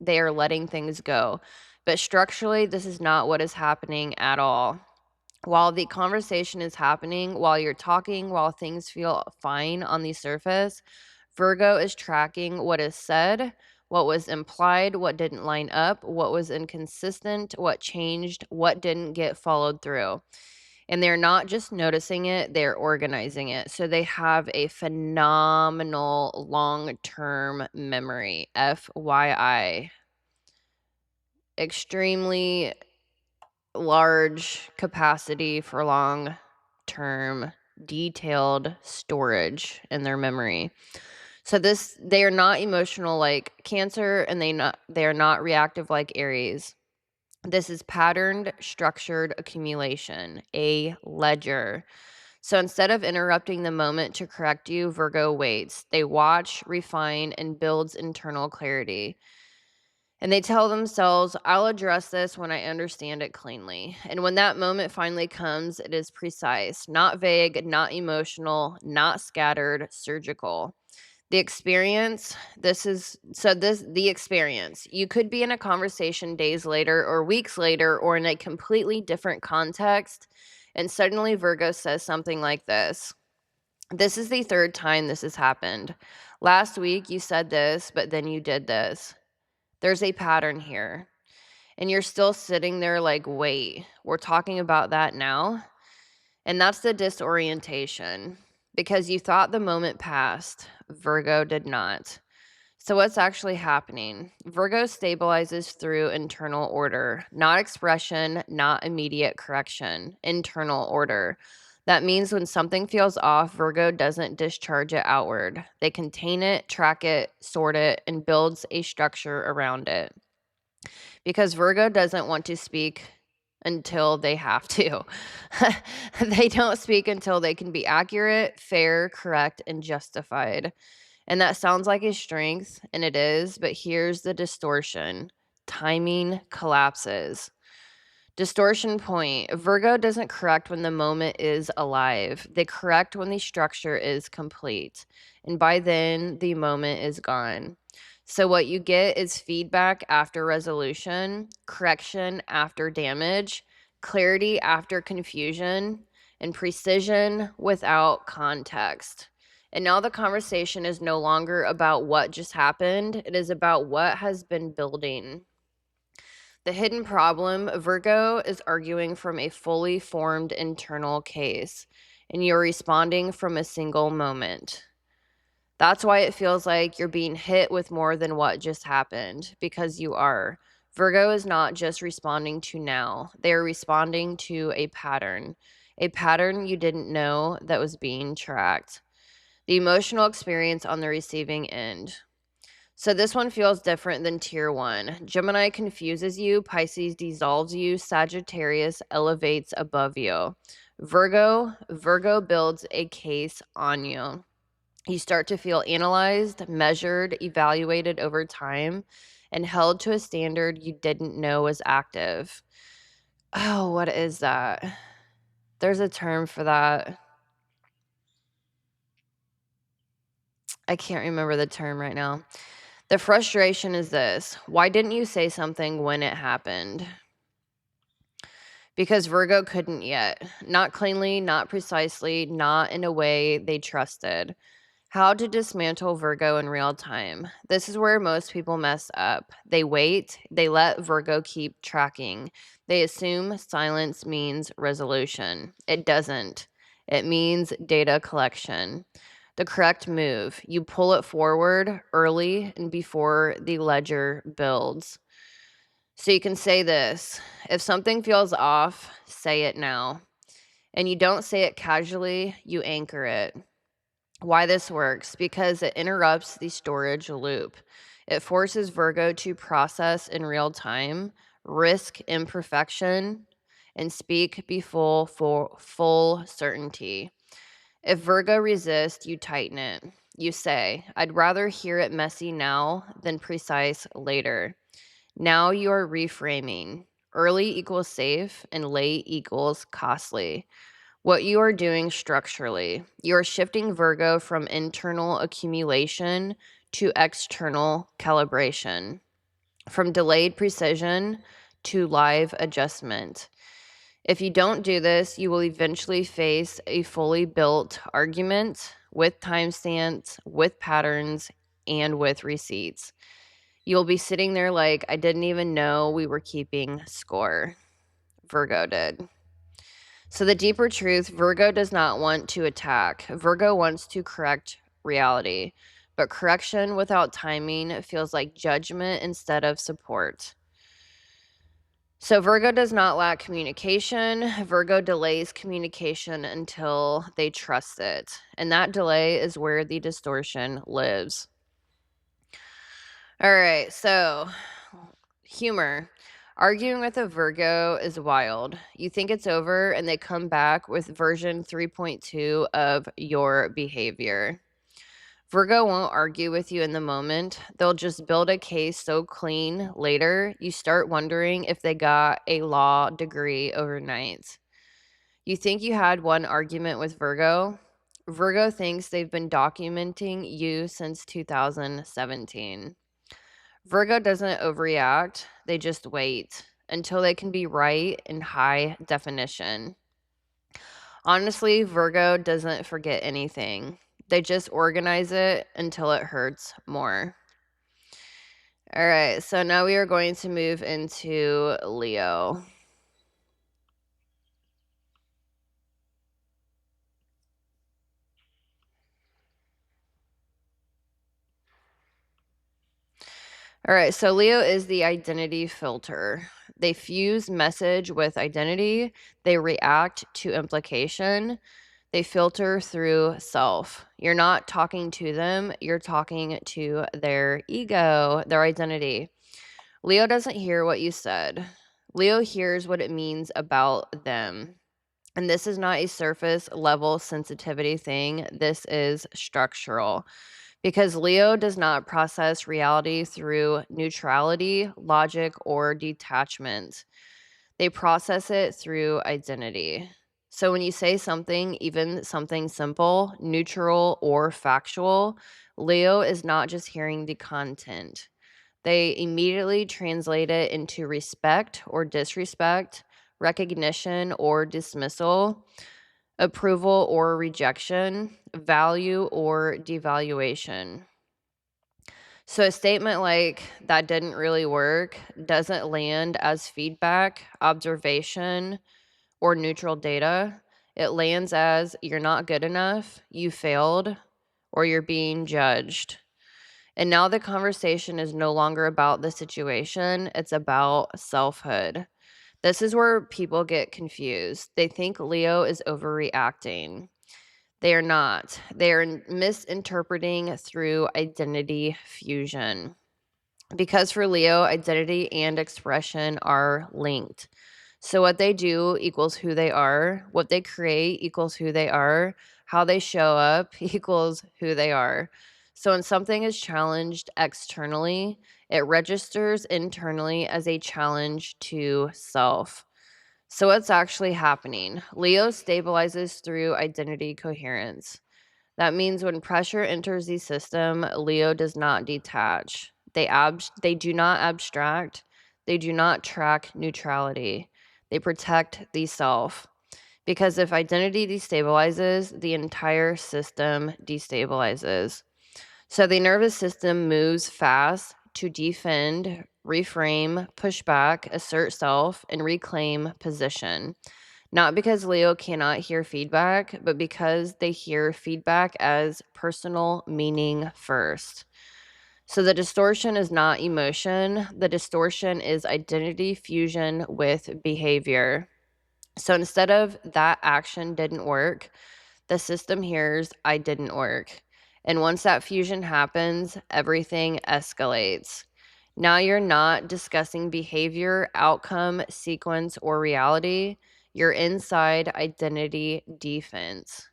they are letting things go. But structurally, this is not what is happening at all. While the conversation is happening, while you're talking, while things feel fine on the surface, Virgo is tracking what is said, what was implied, what didn't line up, what was inconsistent, what changed, what didn't get followed through. And they're not just noticing it, they're organizing it. So they have a phenomenal long term memory, FYI. Extremely large capacity for long term detailed storage in their memory. So they are not emotional like Cancer and they are not reactive like Aries. This is patterned, structured accumulation, a ledger. So instead of interrupting the moment to correct you, Virgo waits. They watch, refine, and builds internal clarity. And they tell themselves, I'll address this when I understand it cleanly. And when that moment finally comes, it is precise, not vague, not emotional, not scattered, surgical. The experience, the experience. You could be in a conversation days later or weeks later or in a completely different context, and suddenly Virgo says something like this. This is the third time this has happened. Last week you said this, but then you did this. There's a pattern here. And you're still sitting there like, wait, we're talking about that now? And that's the disorientation because you thought the moment passed. Virgo did not. So, what's actually happening? Virgo stabilizes through internal order, not expression, not immediate correction, internal order. That means when something feels off, Virgo doesn't discharge it outward. They contain it, track it, sort it, and builds a structure around it. Because Virgo doesn't want to speak until they have to. They don't speak until they can be accurate, fair, correct, and justified. And that sounds like a strength, and it is, but here's the distortion. Timing collapses. Distortion point. Virgo doesn't correct when the moment is alive. They correct when the structure is complete. And by then, the moment is gone. So, what you get is feedback after resolution, correction after damage, clarity after confusion, and precision without context. And now the conversation is no longer about what just happened, it is about what has been building. The hidden problem, Virgo is arguing from a fully formed internal case, and you're responding from a single moment. That's why it feels like you're being hit with more than what just happened, because you are. Virgo is not just responding to now, they are responding to a pattern you didn't know that was being tracked. The emotional experience on the receiving end. So this one feels different than tier 1. Gemini confuses you, Pisces dissolves you, Sagittarius elevates above you. Virgo builds a case on you. You start to feel analyzed, measured, evaluated over time, and held to a standard you didn't know was active. Oh, what is that? There's a term for that. I can't remember the term right now. The frustration is this. Why didn't you say something when it happened? Because Virgo couldn't yet. Not cleanly, not precisely, not in a way they trusted. How to dismantle Virgo in real time. This is where most people mess up. They wait, they let Virgo keep tracking. They assume silence means resolution. It doesn't. It means data collection. The correct move. You pull it forward early and before the ledger builds. So you can say this. If something feels off, say it now. And you don't say it casually, you anchor it. Why this works? Because it interrupts the storage loop. It forces Virgo to process in real time, risk imperfection, and speak before full certainty. If Virgo resists, you tighten it. You say, I'd rather hear it messy now than precise later. Now you are reframing. Early equals safe and late equals costly. What you are doing structurally, you are shifting Virgo from internal accumulation to external calibration, from delayed precision to live adjustment. If you don't do this, you will eventually face a fully built argument with timestamps, with patterns, and with receipts. You'll be sitting there like, I didn't even know we were keeping score. Virgo did. So the deeper truth, Virgo does not want to attack. Virgo wants to correct reality. But correction without timing feels like judgment instead of support. So Virgo does not lack communication. Virgo delays communication until they trust it. And that delay is where the distortion lives. All right, so humor. Arguing with a Virgo is wild. You think it's over, and they come back with version 3.2 of your behavior. Virgo won't argue with you in the moment. They'll just build a case so clean later, you start wondering if they got a law degree overnight. You think you had one argument with Virgo? Virgo thinks they've been documenting you since 2017. Virgo doesn't overreact, they just wait until they can be right in high definition. Honestly, Virgo doesn't forget anything. They just organize it until it hurts more. All right, so now we are going to move into Leo. All right, so Leo is the identity filter. They fuse message with identity, they react to implication, they filter through self. You're not talking to them, you're talking to their ego, their identity. Leo doesn't hear what you said. Leo hears what it means about them. And this is not a surface level sensitivity thing. This is structural. Because Leo does not process reality through neutrality, logic, or detachment. They process it through identity. So when you say something, even something simple, neutral, or factual, Leo is not just hearing the content. They immediately translate it into respect or disrespect, recognition or dismissal, approval or rejection, value or devaluation. So a statement like that didn't really work doesn't land as feedback, observation, or neutral data. It lands as you're not good enough, you failed, or you're being judged. And now the conversation is no longer about the situation, it's about selfhood. This is where people get confused. They think Leo is overreacting. They are not. They are misinterpreting through identity fusion. Because for Leo, identity and expression are linked. So what they do equals who they are, what they create equals who they are, how they show up equals who they are. So when something is challenged externally, it registers internally as a challenge to self. So what's actually happening? Leo stabilizes through identity coherence. That means when pressure enters the system, Leo does not detach. They do not abstract. They do not track neutrality. They protect the self. Because if identity destabilizes, the entire system destabilizes. So the nervous system moves fast to defend, reframe, push back, assert self, and reclaim position. Not because Leo cannot hear feedback, but because they hear feedback as personal meaning first. So the distortion is not emotion, the distortion is identity fusion with behavior. So instead of that action didn't work, the system hears I didn't work. And once that fusion happens, everything escalates. Now you're not discussing behavior, outcome, sequence, or reality. You're inside identity defense.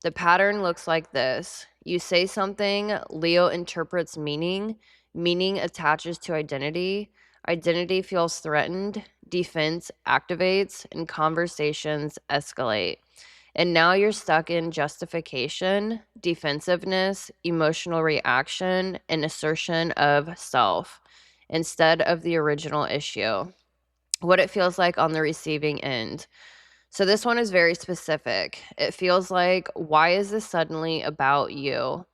The pattern looks like this. You say something, Leo interprets meaning, meaning attaches to identity, identity feels threatened, defense activates, and conversations escalate. And now you're stuck in justification, defensiveness, emotional reaction, and assertion of self instead of the original issue, what it feels like on the receiving end. So this one is very specific. It feels like, why is this suddenly about you?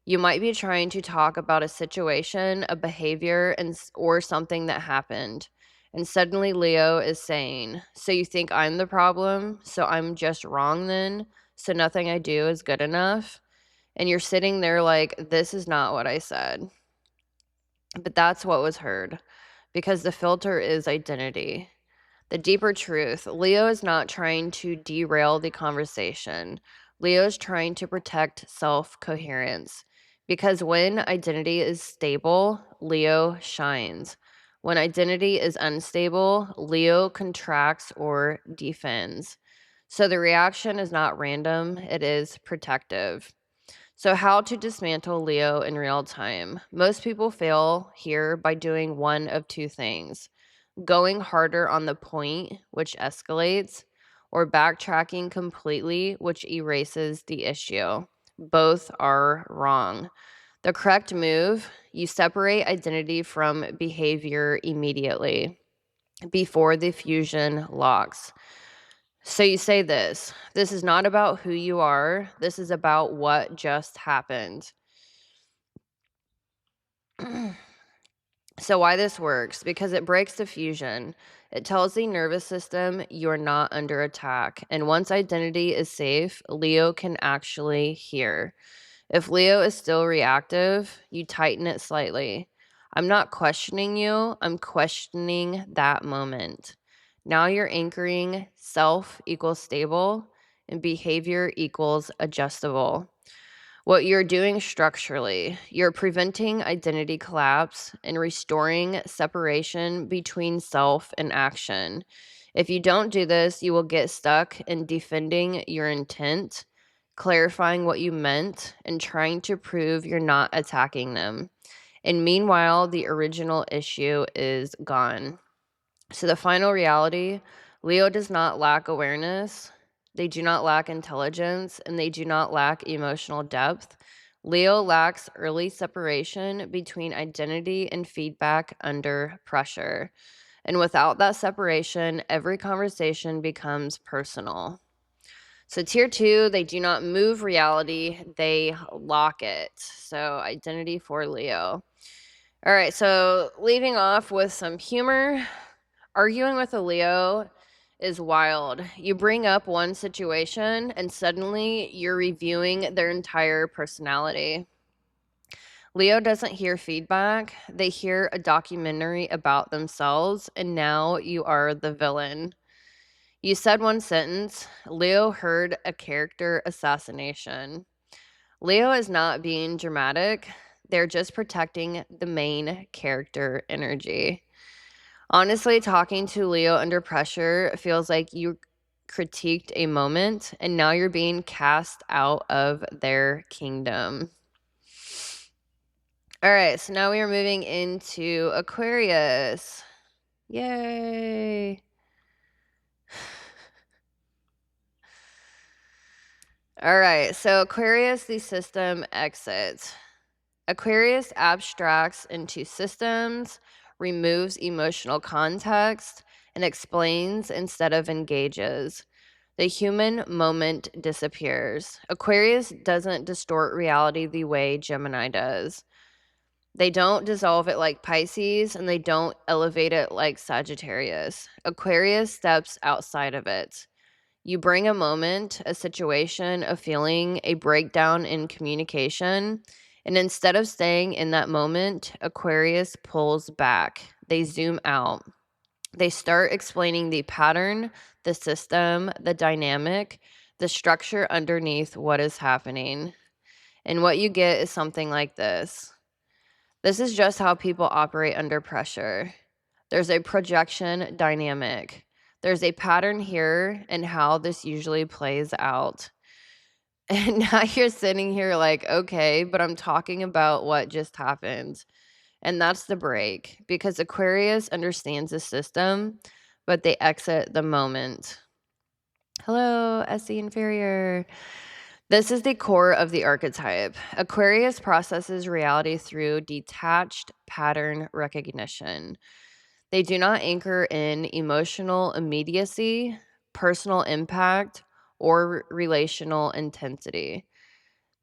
You might be trying to talk about a situation, a behavior, or something that happened. And suddenly Leo is saying, so you think I'm the problem? So I'm just wrong then? So nothing I do is good enough? And you're sitting there like, this is not what I said. But that's what was heard. Because the filter is identity. The deeper truth, Leo is not trying to derail the conversation. Leo is trying to protect self-coherence. Because when identity is stable, Leo shines. When identity is unstable, Leo contracts or defends. So the reaction is not random, it is protective. So how to dismantle Leo in real time? Most people fail here by doing one of two things: going harder on the point, which escalates, or backtracking completely, which erases the issue. Both are wrong. The correct move, you separate identity from behavior immediately before the fusion locks. So you say this is not about who you are, this is about what just happened. So why this works? Because it breaks the fusion. It tells the nervous system you're not under attack. And once identity is safe, Leo can actually hear. If Leo is still reactive, you tighten it slightly. I'm not questioning you, I'm questioning that moment. Now you're anchoring self equals stable and behavior equals adjustable. What you're doing structurally, you're preventing identity collapse and restoring separation between self and action. If you don't do this, you will get stuck in defending your intent, clarifying what you meant, and trying to prove you're not attacking them. And meanwhile, the original issue is gone. So, the final reality, Leo does not lack awareness, they do not lack intelligence, and they do not lack emotional depth. Leo lacks early separation between identity and feedback under pressure. And without that separation, every conversation becomes personal. So, tier two, they do not move reality, they lock it. So, identity for Leo. All right, so leaving off with some humor. Arguing with a Leo is wild. You bring up one situation and suddenly you're reviewing their entire personality. Leo doesn't hear feedback, they hear a documentary about themselves, and now you are the villain. You said one sentence, Leo heard a character assassination. Leo is not being dramatic, they're just protecting the main character energy. Honestly, talking to Leo under pressure feels like you critiqued a moment and now you're being cast out of their kingdom. All right, so now we are moving into Aquarius. Yay. All right, so Aquarius, the system exits. Aquarius abstracts into systems, removes emotional context, and explains instead of engages. The human moment disappears. Aquarius doesn't distort reality the way Gemini does. They don't dissolve it like Pisces, and they don't elevate it like Sagittarius. Aquarius steps outside of it. You bring a moment, a situation, a feeling, a breakdown in communication, and instead of staying in that moment, Aquarius pulls back. They zoom out. They start explaining the pattern, the system, the dynamic, the structure underneath what is happening. And what you get is something like this. This is just how people operate under pressure. There's a projection dynamic. There's a pattern here and how this usually plays out. And now you're sitting here like, okay, but I'm talking about what just happened. And that's the break because Aquarius understands the system, but they exit the moment. Hello, SE Inferior. This is the core of the archetype. Aquarius processes reality through detached pattern recognition. They do not anchor in emotional immediacy, personal impact, or relational intensity.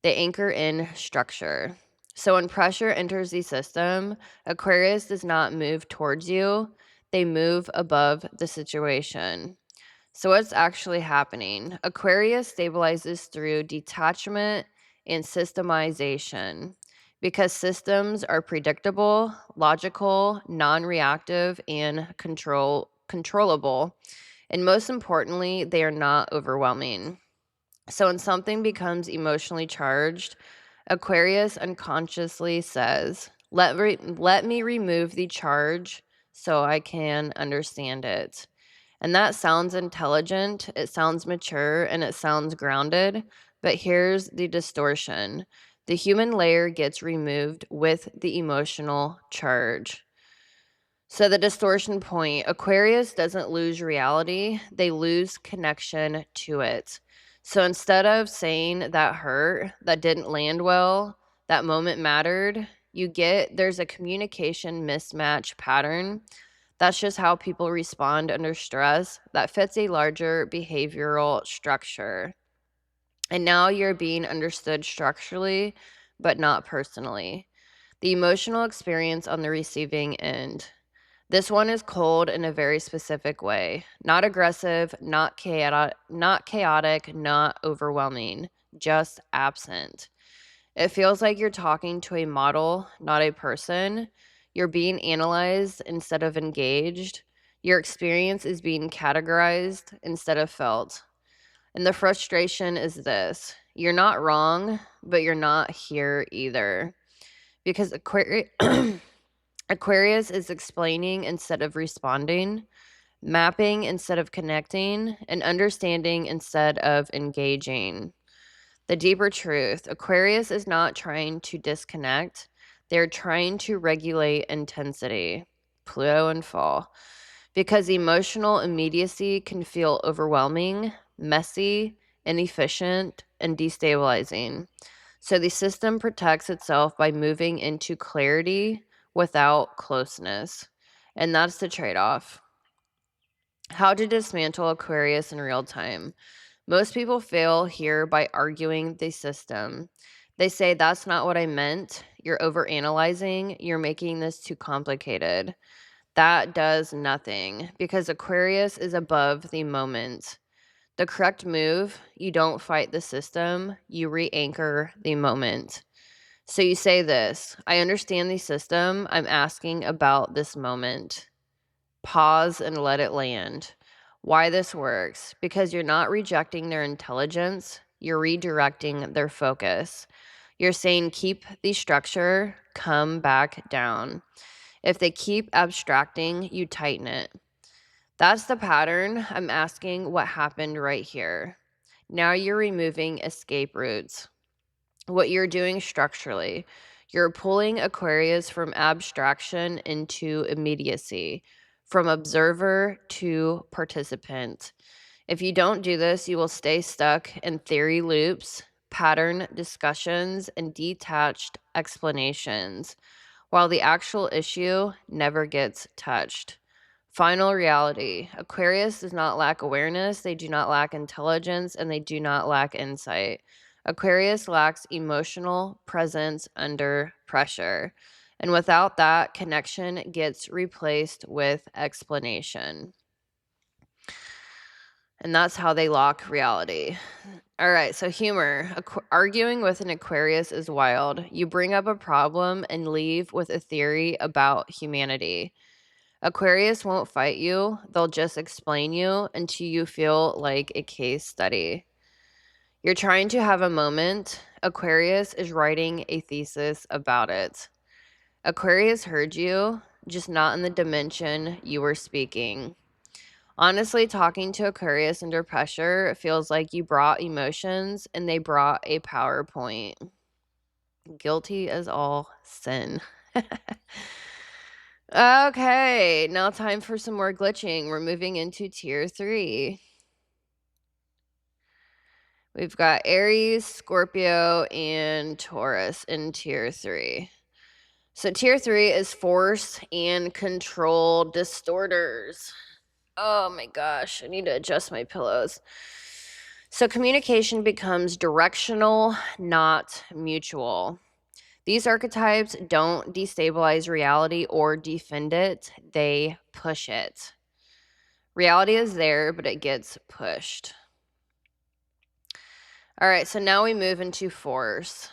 They anchor in structure. So when pressure enters the system, Aquarius does not move towards you, they move above the situation. So what's actually happening? Aquarius stabilizes through detachment and systemization because systems are predictable, logical, non-reactive, and controllable. And most importantly, they are not overwhelming. So when something becomes emotionally charged, Aquarius unconsciously says, let me remove the charge so I can understand it. And that sounds intelligent, it sounds mature, and it sounds grounded. But here's the distortion: the human layer gets removed with the emotional charge. So the distortion point, Aquarius doesn't lose reality, they lose connection to it. So instead of saying that hurt, that didn't land well, that moment mattered, there's a communication mismatch pattern. That's just how people respond under stress that fits a larger behavioral structure. And now you're being understood structurally, but not personally. The emotional experience on the receiving end. This one is cold in a very specific way. Not aggressive, not chaotic, not overwhelming, just absent. It feels like you're talking to a model, not a person. You're being analyzed instead of engaged. Your experience is being categorized instead of felt. And the frustration is this: you're not wrong, but you're not here either. Because Aquarius is explaining instead of responding, mapping instead of connecting, and understanding instead of engaging. The deeper truth: Aquarius is not trying to disconnect, they're trying to regulate intensity. Pluto and fall. Because emotional immediacy can feel overwhelming, messy, inefficient, and destabilizing. So the system protects itself by moving into clarity without closeness. And that's the trade off. How to dismantle Aquarius in real time. Most people fail here by arguing the system. They say, that's not what I meant. You're overanalyzing. You're making this too complicated. That does nothing because Aquarius is above the moment. The correct move: you don't fight the system, you re-anchor the moment. So you say this: I understand the system, I'm asking about this moment. Pause and let it land. Why this works: because you're not rejecting their intelligence, you're redirecting their focus. You're saying, keep the structure, come back down. If they keep abstracting, you tighten it. That's the pattern. I'm asking what happened right here. Now you're removing escape routes. What you're doing structurally, you're pulling Aquarius from abstraction into immediacy, from observer to participant. If you don't do this, you will stay stuck in theory loops, pattern discussions, and detached explanations, while the actual issue never gets touched. Final reality: Aquarius does not lack awareness, they do not lack intelligence, and they do not lack insight. Aquarius lacks emotional presence under pressure. And without that, connection gets replaced with explanation. And that's how they lock reality. All right, so humor. Arguing with an Aquarius is wild. You bring up a problem and leave with a theory about humanity. Aquarius won't fight you, they'll just explain you until you feel like a case study. You're trying to have a moment, Aquarius is writing a thesis about it. Aquarius heard you, just not in the dimension you were speaking. Honestly, talking to Aquarius under pressure feels like you brought emotions and they brought a PowerPoint. Guilty as all sin. Okay, now time for some more glitching. We're moving into tier 3. We've got Aries, Scorpio, and Taurus in tier 3. So tier 3 is force and control distorters. Oh my gosh, I need to adjust my pillows. So communication becomes directional, not mutual. These archetypes don't destabilize reality or defend it, they push it. Reality is there, but it gets pushed. All right, so now we move into force.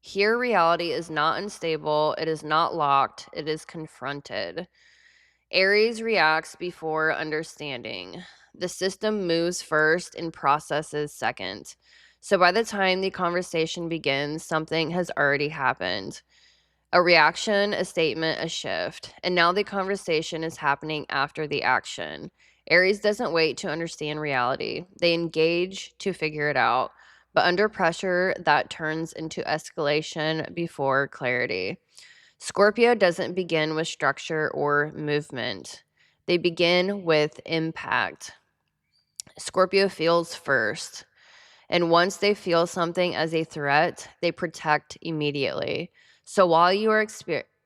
Here, reality is not unstable, it is not locked, it is confronted. Aries reacts before understanding. The system moves first and processes second. So by the time the conversation begins, something has already happened. A reaction, a statement, a shift. And now the conversation is happening after the action. Aries doesn't wait to understand reality. They engage to figure it out. But under pressure, that turns into escalation before clarity. Scorpio doesn't begin with structure or movement. They begin with impact. Scorpio feels first. And once they feel something as a threat, they protect immediately. So while you are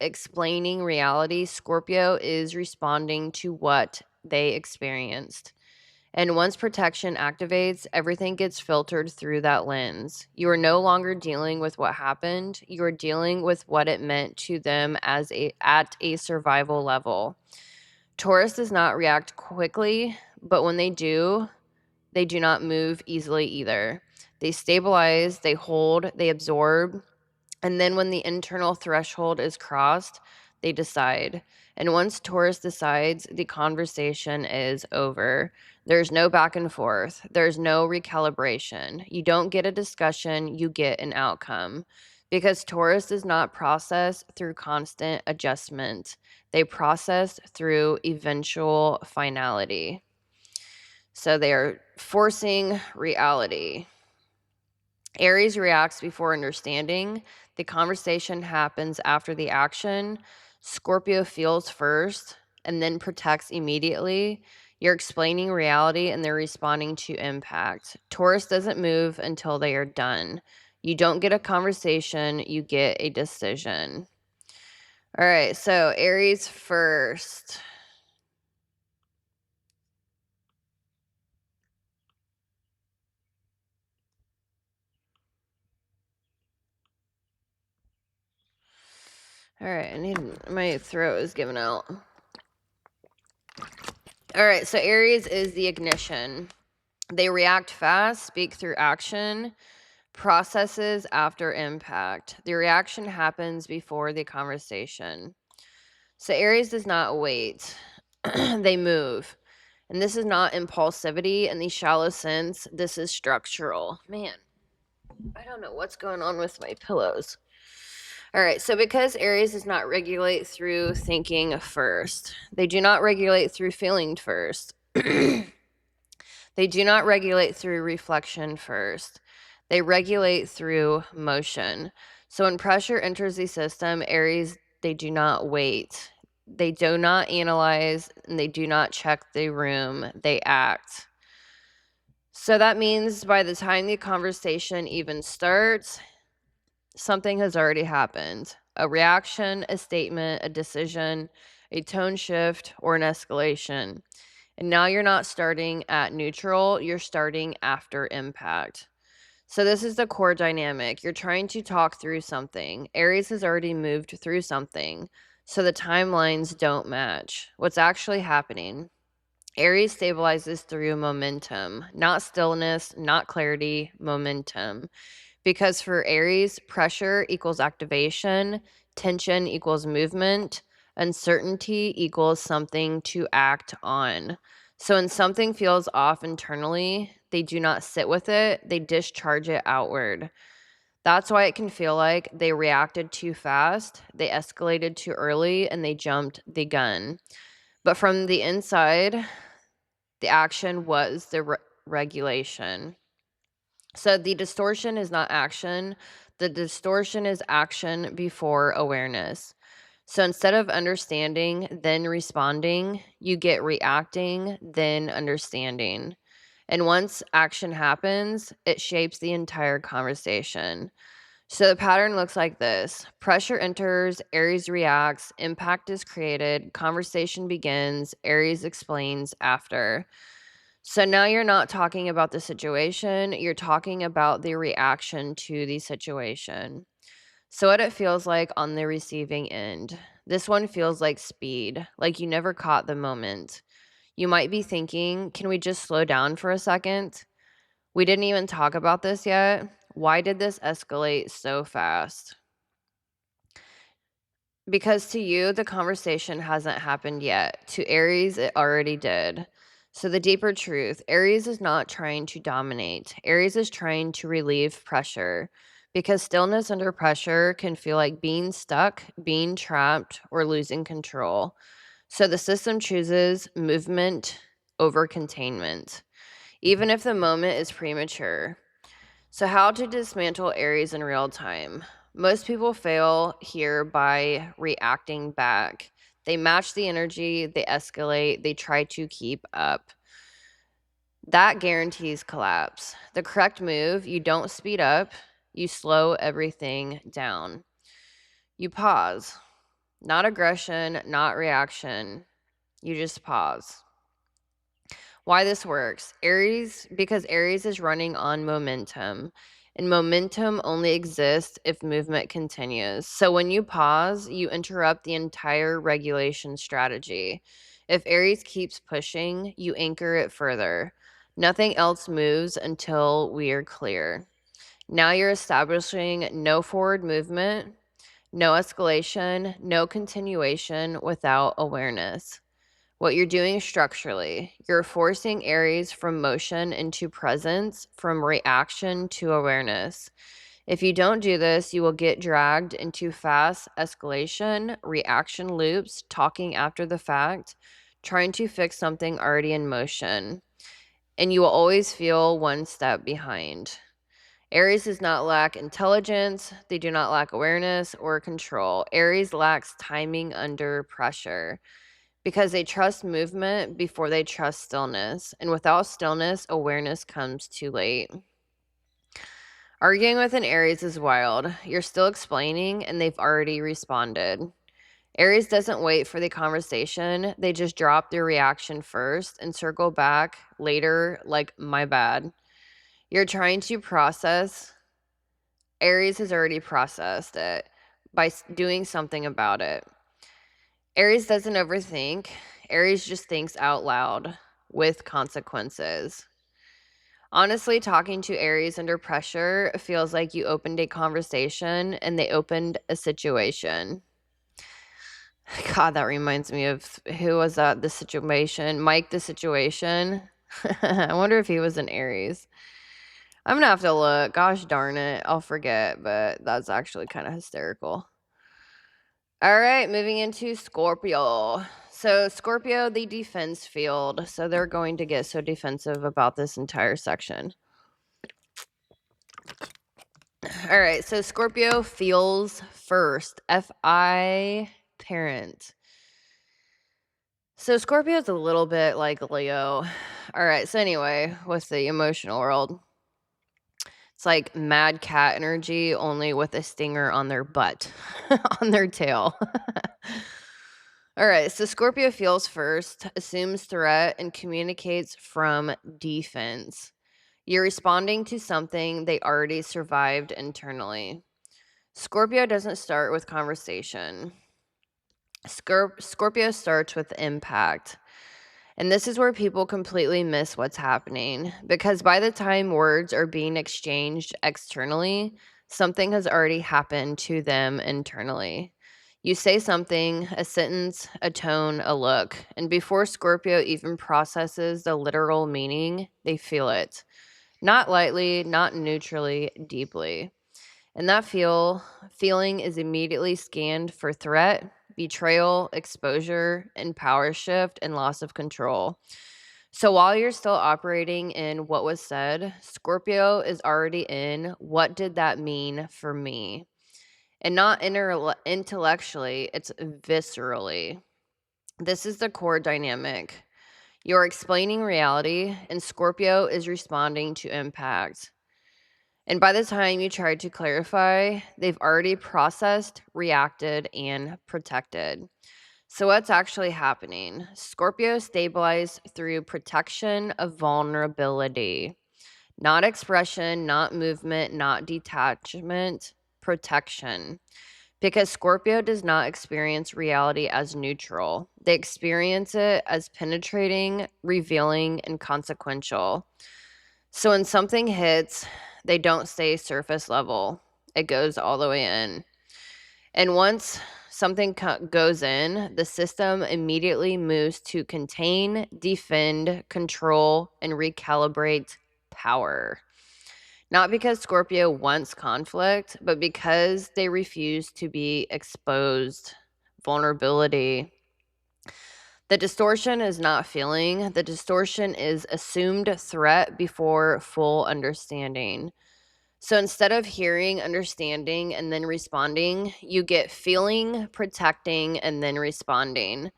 explaining reality, Scorpio is responding to what they experienced. And once protection activates, everything gets filtered through that lens. You are no longer dealing with what happened. You are dealing with what it meant to them at a survival level. Taurus does not react quickly, but when they do not move easily either. They stabilize, they hold, they absorb, and then when the internal threshold is crossed, they decide. And once Taurus decides, the conversation is over. There's no back and forth. There's no recalibration. You don't get a discussion, you get an outcome. Because Taurus does not process through constant adjustment. They process through eventual finality. So they are forcing reality. Aries reacts before understanding. The conversation happens after the action. Scorpio feels first and then protects immediately. You're explaining reality and they're responding to impact. Taurus doesn't move until they are done. You don't get a conversation, you get a decision. All right, so Aries first. All right, my throat is giving out. All right, so Aries is the ignition. They react fast, speak through action, processes after impact. The reaction happens before the conversation. So Aries does not wait. They move. And this is not impulsivity in the shallow sense. This is structural. Man, I don't know what's going on with my pillows. All right, so because Aries does not regulate through thinking first, they do not regulate through feeling first. They do not regulate through reflection first. They regulate through motion. So when pressure enters the system, Aries, they do not wait. They do not analyze and they do not check the room. They act. So that means by the time the conversation even starts, something has already happened. A reaction, a statement, a decision, a tone shift, or an escalation. And now you're not starting at neutral, you're starting after impact. So this is the core dynamic. You're trying to talk through something. Aries has already moved through something, so the timelines don't match. What's actually happening? Aries stabilizes through momentum, not stillness, not clarity, momentum. Because for Aries, pressure equals activation, tension equals movement, uncertainty equals something to act on. So when something feels off internally, they do not sit with it, they discharge it outward. That's why it can feel like they reacted too fast, they escalated too early, and they jumped the gun. But from the inside, the action was the regulation. So the distortion is not action. The distortion is action before awareness. So instead of understanding, then responding, you get reacting, then understanding. And once action happens, it shapes the entire conversation. So the pattern looks like this. Pressure enters, Aries reacts, impact is created, conversation begins, Aries explains after. So now you're not talking about the situation, you're talking about the reaction to the situation. So what it feels like on the receiving end. This one feels like speed, like you never caught the moment. You might be thinking, can we just slow down for a second? We didn't even talk about this yet. Why did this escalate so fast? Because to you, the conversation hasn't happened yet. To Aries, it already did. So, the deeper truth, Aries is not trying to dominate. Aries is trying to relieve pressure because stillness under pressure can feel like being stuck, being trapped, or losing control. So, the system chooses movement over containment, even if the moment is premature. So, how to dismantle Aries in real time? Most people fail here by reacting back. They match the energy, they escalate, they try to keep up. That guarantees collapse. The correct move, you don't speed up, you slow everything down. You pause. Not aggression, not reaction. You just pause. Why this works? Because Aries is running on momentum, and momentum only exists if movement continues. So when you pause, you interrupt the entire regulation strategy. If Aries keeps pushing, you anchor it further. Nothing else moves until we are clear. Now you're establishing no forward movement, no escalation, no continuation without awareness. What you're doing structurally, you're forcing Aries from motion into presence, from reaction to awareness. If you don't do this, you will get dragged into fast escalation, reaction loops, talking after the fact, trying to fix something already in motion. And you will always feel one step behind. Aries does not lack intelligence, they do not lack awareness or control. Aries lacks timing under pressure because they trust movement before they trust stillness. And without stillness, awareness comes too late. Arguing with an Aries is wild. You're still explaining and they've already responded. Aries doesn't wait for the conversation. They just drop their reaction first and circle back later like, my bad. You're trying to process. Aries has already processed it by doing something about it. Aries doesn't overthink. Aries just thinks out loud with consequences. Honestly, talking to Aries under pressure feels like you opened a conversation and they opened a situation. God, that reminds me of who was that? The situation, Mike, the situation. I wonder if he was an Aries. I'm gonna have to look. Gosh darn it, I'll forget, but that's actually kind of hysterical. All right, moving into Scorpio. So Scorpio, the defense field. So they're going to get so defensive about this entire section. All right, so Scorpio feels first. F-I parent. So Scorpio is a little bit like Leo. All right, so anyway, with the emotional world, it's like mad cat energy, only with a stinger on their butt, on their tail. All right, so Scorpio feels first, assumes threat, and communicates from defense. You're responding to something they already survived internally. Scorpio doesn't start with conversation. Scorpio starts with impact. And this is where people completely miss what's happening, because by the time words are being exchanged externally, something has already happened to them internally. You say something, a sentence, a tone, a look, and before Scorpio even processes the literal meaning, they feel it. Not lightly, not neutrally, deeply. And that feeling is immediately scanned for threat, betrayal, exposure, and power shift and loss of control. So while you're still operating in what was said, Scorpio is already in what did that mean for me? And not intellectually, it's viscerally. This is the core dynamic. You're explaining reality, and Scorpio is responding to impact. And by the time you try to clarify, they've already processed, reacted, and protected. So, what's actually happening? Scorpio stabilized through protection of vulnerability, not expression, not movement, not detachment, protection. Because Scorpio does not experience reality as neutral, they experience it as penetrating, revealing, and consequential. So when something hits, they don't stay surface level. It goes all the way in. And once something goes in, the system immediately moves to contain, defend, control, and recalibrate power. Not because Scorpio wants conflict, but because they refuse to be exposed. Vulnerability. The distortion is not feeling. The distortion is assumed threat before full understanding. So instead of hearing, understanding, and then responding, you get feeling, protecting, and then responding.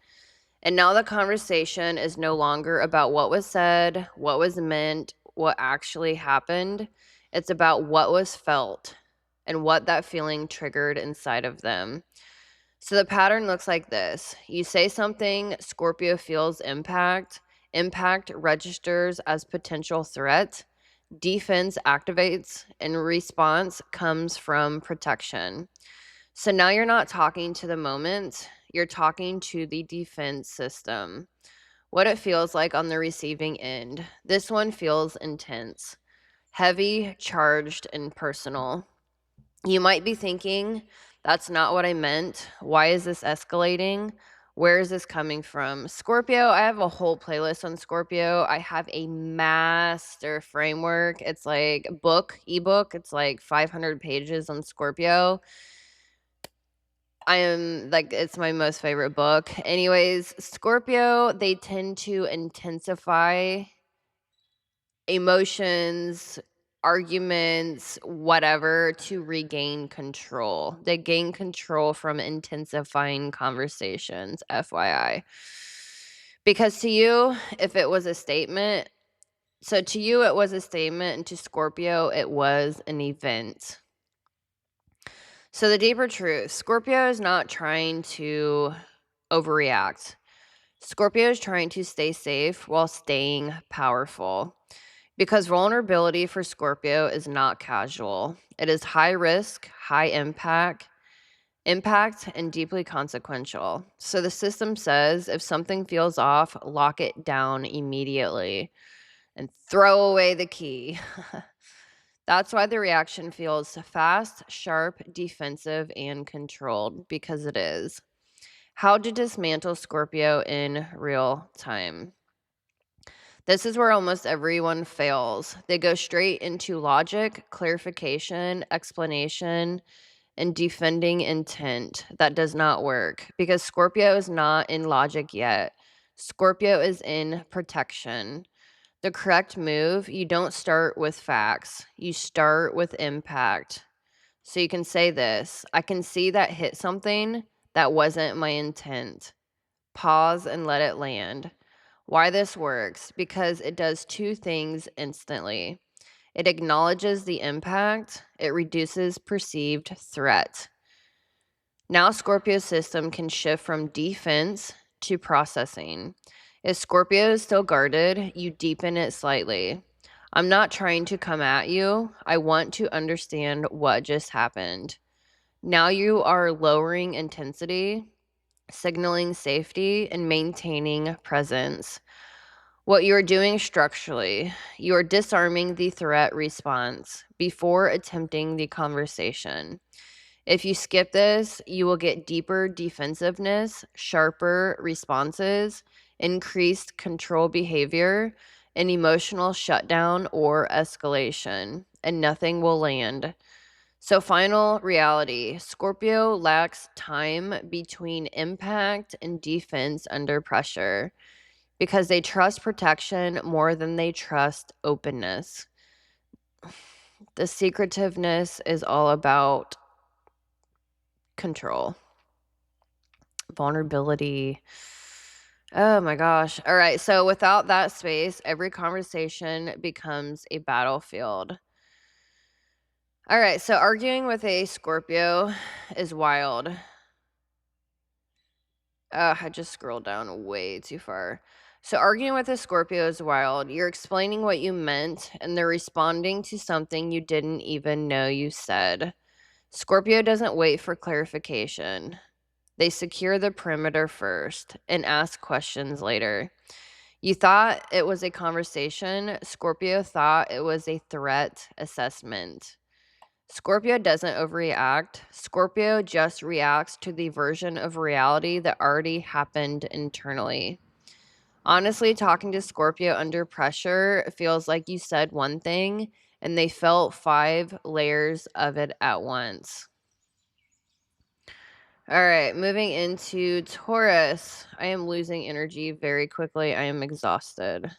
And now the conversation is no longer about what was said, what was meant, what actually happened. It's about what was felt and what that feeling triggered inside of them. So the pattern looks like this. You say something, Scorpio feels impact. Impact registers as potential threat. Defense activates, and response comes from protection. So now you're not talking to the moment, you're talking to the defense system. What it feels like on the receiving end. This one feels intense, heavy, charged, and personal. You might be thinking, that's not what I meant. Why is this escalating? Where is this coming from? Scorpio, I have a whole playlist on Scorpio. I have a master framework. It's like ebook. It's like 500 pages on Scorpio. It's my most favorite book. Anyways, Scorpio, they tend to intensify emotions, arguments, whatever, to regain control. They gain control from intensifying conversations, FYI. Because to you, if it was a statement, so to you it was a statement, and to Scorpio it was an event. So the deeper truth, Scorpio is not trying to overreact. Scorpio is trying to stay safe while staying powerful. Because vulnerability for Scorpio is not casual. It is high risk, high impact, and deeply consequential. So the system says if something feels off, lock it down immediately and throw away the key. That's why the reaction feels fast, sharp, defensive, and controlled, because it is. How to dismantle Scorpio in real time. This is where almost everyone fails. They go straight into logic, clarification, explanation, and defending intent. That does not work because Scorpio is not in logic yet. Scorpio is in protection. The correct move, you don't start with facts, you start with impact. So you can say this: I can see that hit something that wasn't my intent. Pause and let it land. Why this works? Because it does two things instantly. It acknowledges the impact, it reduces perceived threat. Now Scorpio's system can shift from defense to processing. If Scorpio is still guarded, you deepen it slightly. I'm not trying to come at you. I want to understand what just happened. Now you are lowering intensity, signaling safety, and maintaining presence. What you are doing structurally, you are disarming the threat response before attempting the conversation. If you skip this, you will get deeper defensiveness, sharper responses, increased control behavior, an emotional shutdown or escalation, and nothing will land. So, final reality, Scorpio lacks time between impact and defense under pressure because they trust protection more than they trust openness. The secretiveness is all about control, vulnerability. Oh my gosh. All right. So without that space, every conversation becomes a battlefield. All right. So arguing with a Scorpio is wild. I just scrolled down way too far. So arguing with a Scorpio is wild. You're explaining what you meant, and they're responding to something you didn't even know you said. Scorpio doesn't wait for clarification. They secure the perimeter first and ask questions later. You thought it was a conversation. Scorpio thought it was a threat assessment. Scorpio doesn't overreact. Scorpio just reacts to the version of reality that already happened internally. Honestly, talking to Scorpio under pressure feels like you said one thing and they felt 5 layers of it at once. All right, moving into Taurus. I am losing energy very quickly. I am exhausted.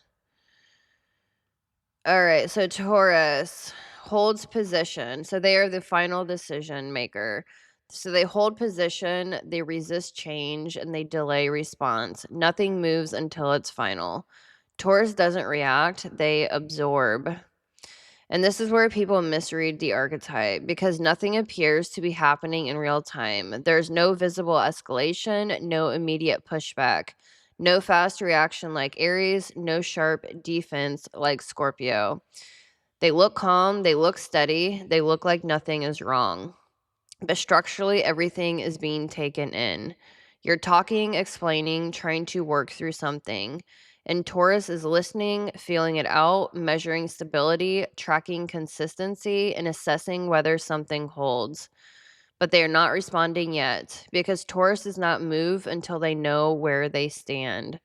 All right, so Taurus. holds position. So they are the final decision maker. So they hold position, they resist change, and they delay response. Nothing moves until it's final. Taurus doesn't react, they absorb. And this is where people misread the archetype because nothing appears to be happening in real time. There's no visible escalation, no immediate pushback, no fast reaction like Aries, no sharp defense like Scorpio. They look calm, they look steady, they look like nothing is wrong. But structurally, everything is being taken in. You're talking, explaining, trying to work through something. And Taurus is listening, feeling it out, measuring stability, tracking consistency, and assessing whether something holds. But they are not responding yet because Taurus does not move until they know where they stand.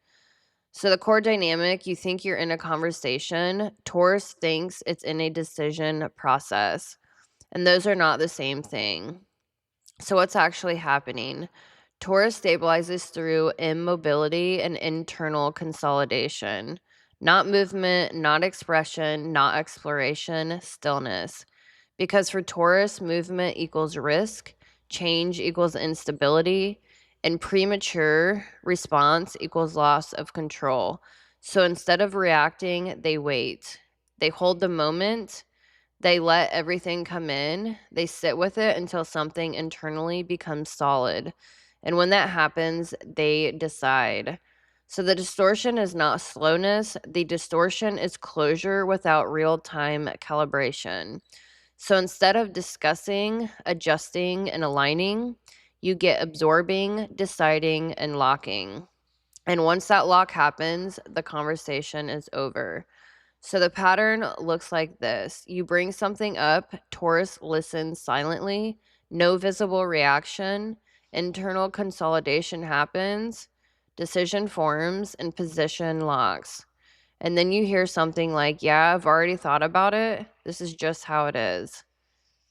So, the core dynamic, you think you're in a conversation, Taurus thinks it's in a decision process. And those are not the same thing. So, what's actually happening? Taurus stabilizes through immobility and internal consolidation, not movement, not expression, not exploration, stillness. Because for Taurus, movement equals risk, change equals instability, and premature response equals loss of control. So instead of reacting, they wait. They hold the moment. They let everything come in. They sit with it until something internally becomes solid. And when that happens, they decide. So the distortion is not slowness, the distortion is closure without real time calibration. So instead of discussing, adjusting, and aligning, you get absorbing, deciding, and locking. And once that lock happens, the conversation is over. So the pattern looks like this. You bring something up, Taurus listens silently, no visible reaction, internal consolidation happens, decision forms, and position locks. And then you hear something like, yeah, I've already thought about it. This is just how it is.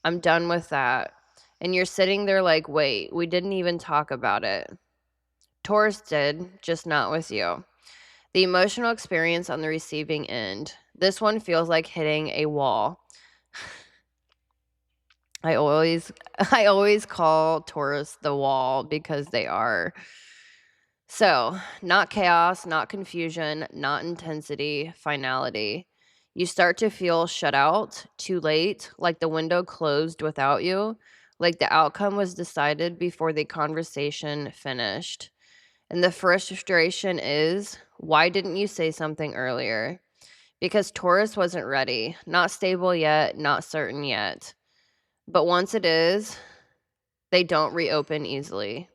I'm done with that. And you're sitting there like, wait, we didn't even talk about it. Taurus did, just not with you. The emotional experience on the receiving end. This one feels like hitting a wall. I always I always call Taurus the wall because they are. So, not chaos, not confusion, not intensity, finality. You start to feel shut out, too late, like the window closed without you, like the outcome was decided before the conversation finished. And the frustration is, why didn't you say something earlier? Because Taurus wasn't ready, not stable yet, not certain yet. But once it is, they don't reopen easily.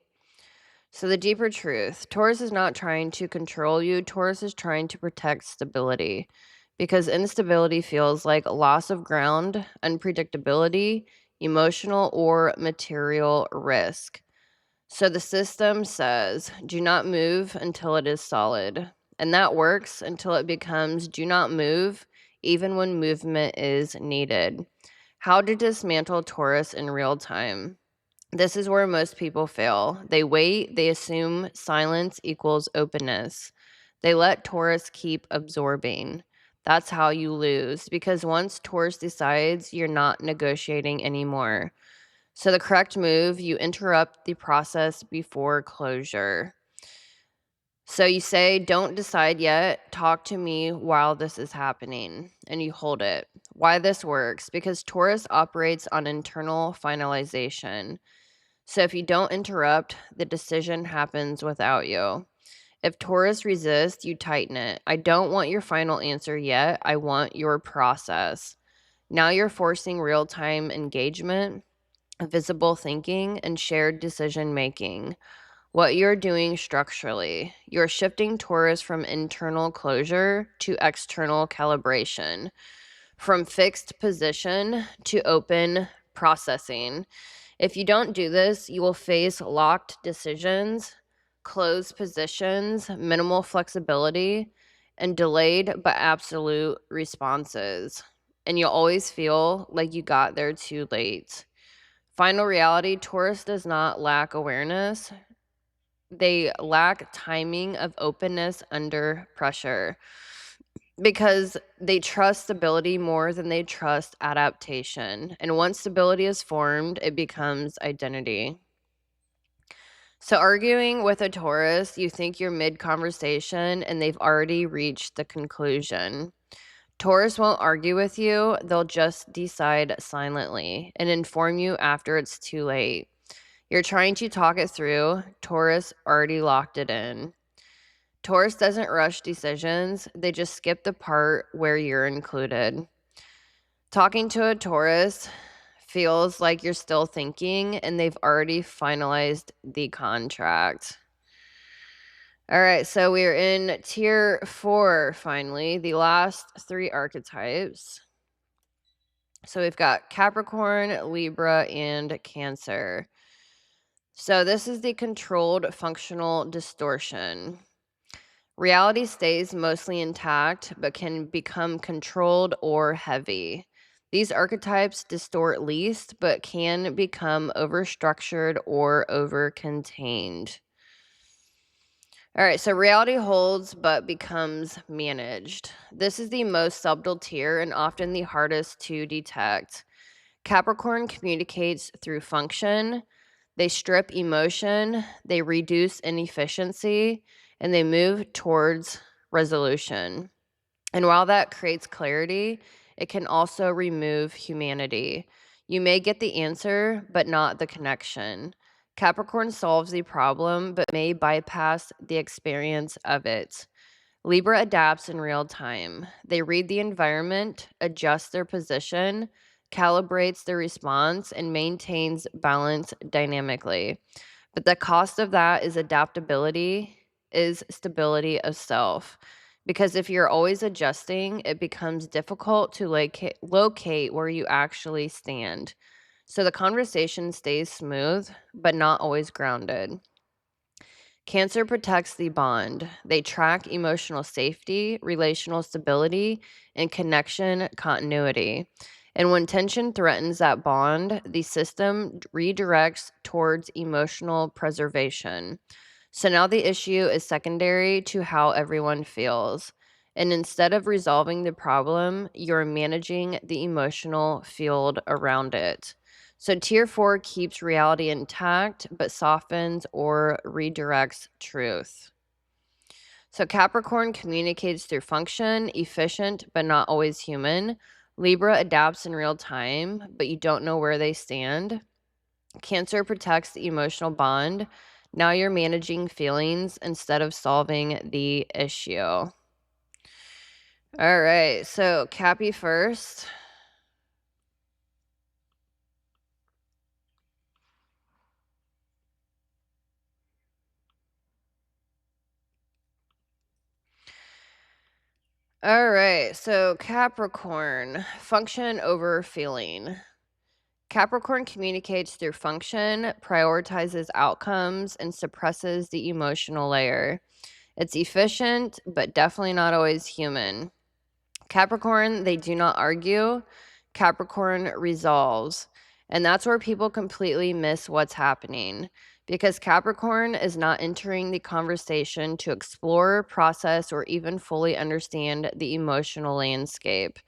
So, the deeper truth, Taurus is not trying to control you, Taurus is trying to protect stability because instability feels like loss of ground, unpredictability, emotional or material risk. So, the system says, do not move until it is solid. And that works until it becomes do not move, even when movement is needed. How to dismantle Taurus in real time. This is where most people fail. They wait, they assume silence equals openness. They let Taurus keep absorbing. That's how you lose because once Taurus decides, you're not negotiating anymore. So, the correct move, you interrupt the process before closure. So, you say, don't decide yet, talk to me while this is happening, and you hold it. Why this works? Because Taurus operates on internal finalization. So if you don't interrupt, the decision happens without you. If Taurus resists, you tighten it. I don't want your final answer yet. I want your process. Now you're forcing real time engagement, visible thinking, and shared decision making. What you're doing structurally, you're shifting Taurus from internal closure to external calibration, from fixed position to open processing. If you don't do this, you will face locked decisions, closed positions, minimal flexibility, and delayed but absolute responses. And you'll always feel like you got there too late. Final reality, Taurus does not lack awareness. They lack timing of openness under pressure. because they trust stability more than they trust adaptation. And once stability is formed, it becomes identity. So, arguing with a Taurus, you think you're mid conversation and they've already reached the conclusion. Taurus won't argue with you, they'll just decide silently and inform you after it's too late. You're trying to talk it through, Taurus already locked it in. Taurus doesn't rush decisions, they just skip the part where you're included. Talking to a Taurus feels like you're still thinking and they've already finalized the contract. All right, so we're in tier 4 finally, the last 3 archetypes. So we've got Capricorn, Libra, and Cancer. So this is the controlled functional distortion. Reality stays mostly intact, but can become controlled or heavy. These archetypes distort least, but can become overstructured or over-contained. All right, so reality holds but becomes managed. This is the most subtle tier and often the hardest to detect. Capricorn communicates through function. They strip emotion, they reduce inefficiency, and they move towards resolution. And while that creates clarity, it can also remove humanity. You may get the answer, but not the connection. Capricorn solves the problem, but may bypass the experience of it. Libra adapts in real time. They read the environment, adjust their position, calibrates their response, and maintains balance dynamically. But the cost of that is adaptability, is stability of self. Because if you're always adjusting, it becomes difficult to locate where you actually stand. So the conversation stays smooth, but not always grounded. Cancer protects the bond. They track emotional safety, relational stability, and connection continuity. And when tension threatens that bond, the system redirects towards emotional preservation. So now the issue is secondary to how everyone feels. And instead of resolving the problem, you're managing the emotional field around it. So tier 4 keeps reality intact, but softens or redirects truth. So Capricorn communicates through function, efficient, but not always human. Libra adapts in real time, but you don't know where they stand. Cancer protects the emotional bond. Now you're managing feelings instead of solving the issue. All right, so Cappy first. All right, so Capricorn, function over feeling. Capricorn communicates through function, prioritizes outcomes, and suppresses the emotional layer. It's efficient, but definitely not always human. Capricorn, they do not argue. Capricorn resolves. And that's where people completely miss what's happening because Capricorn is not entering the conversation to explore, process, or even fully understand the emotional landscape.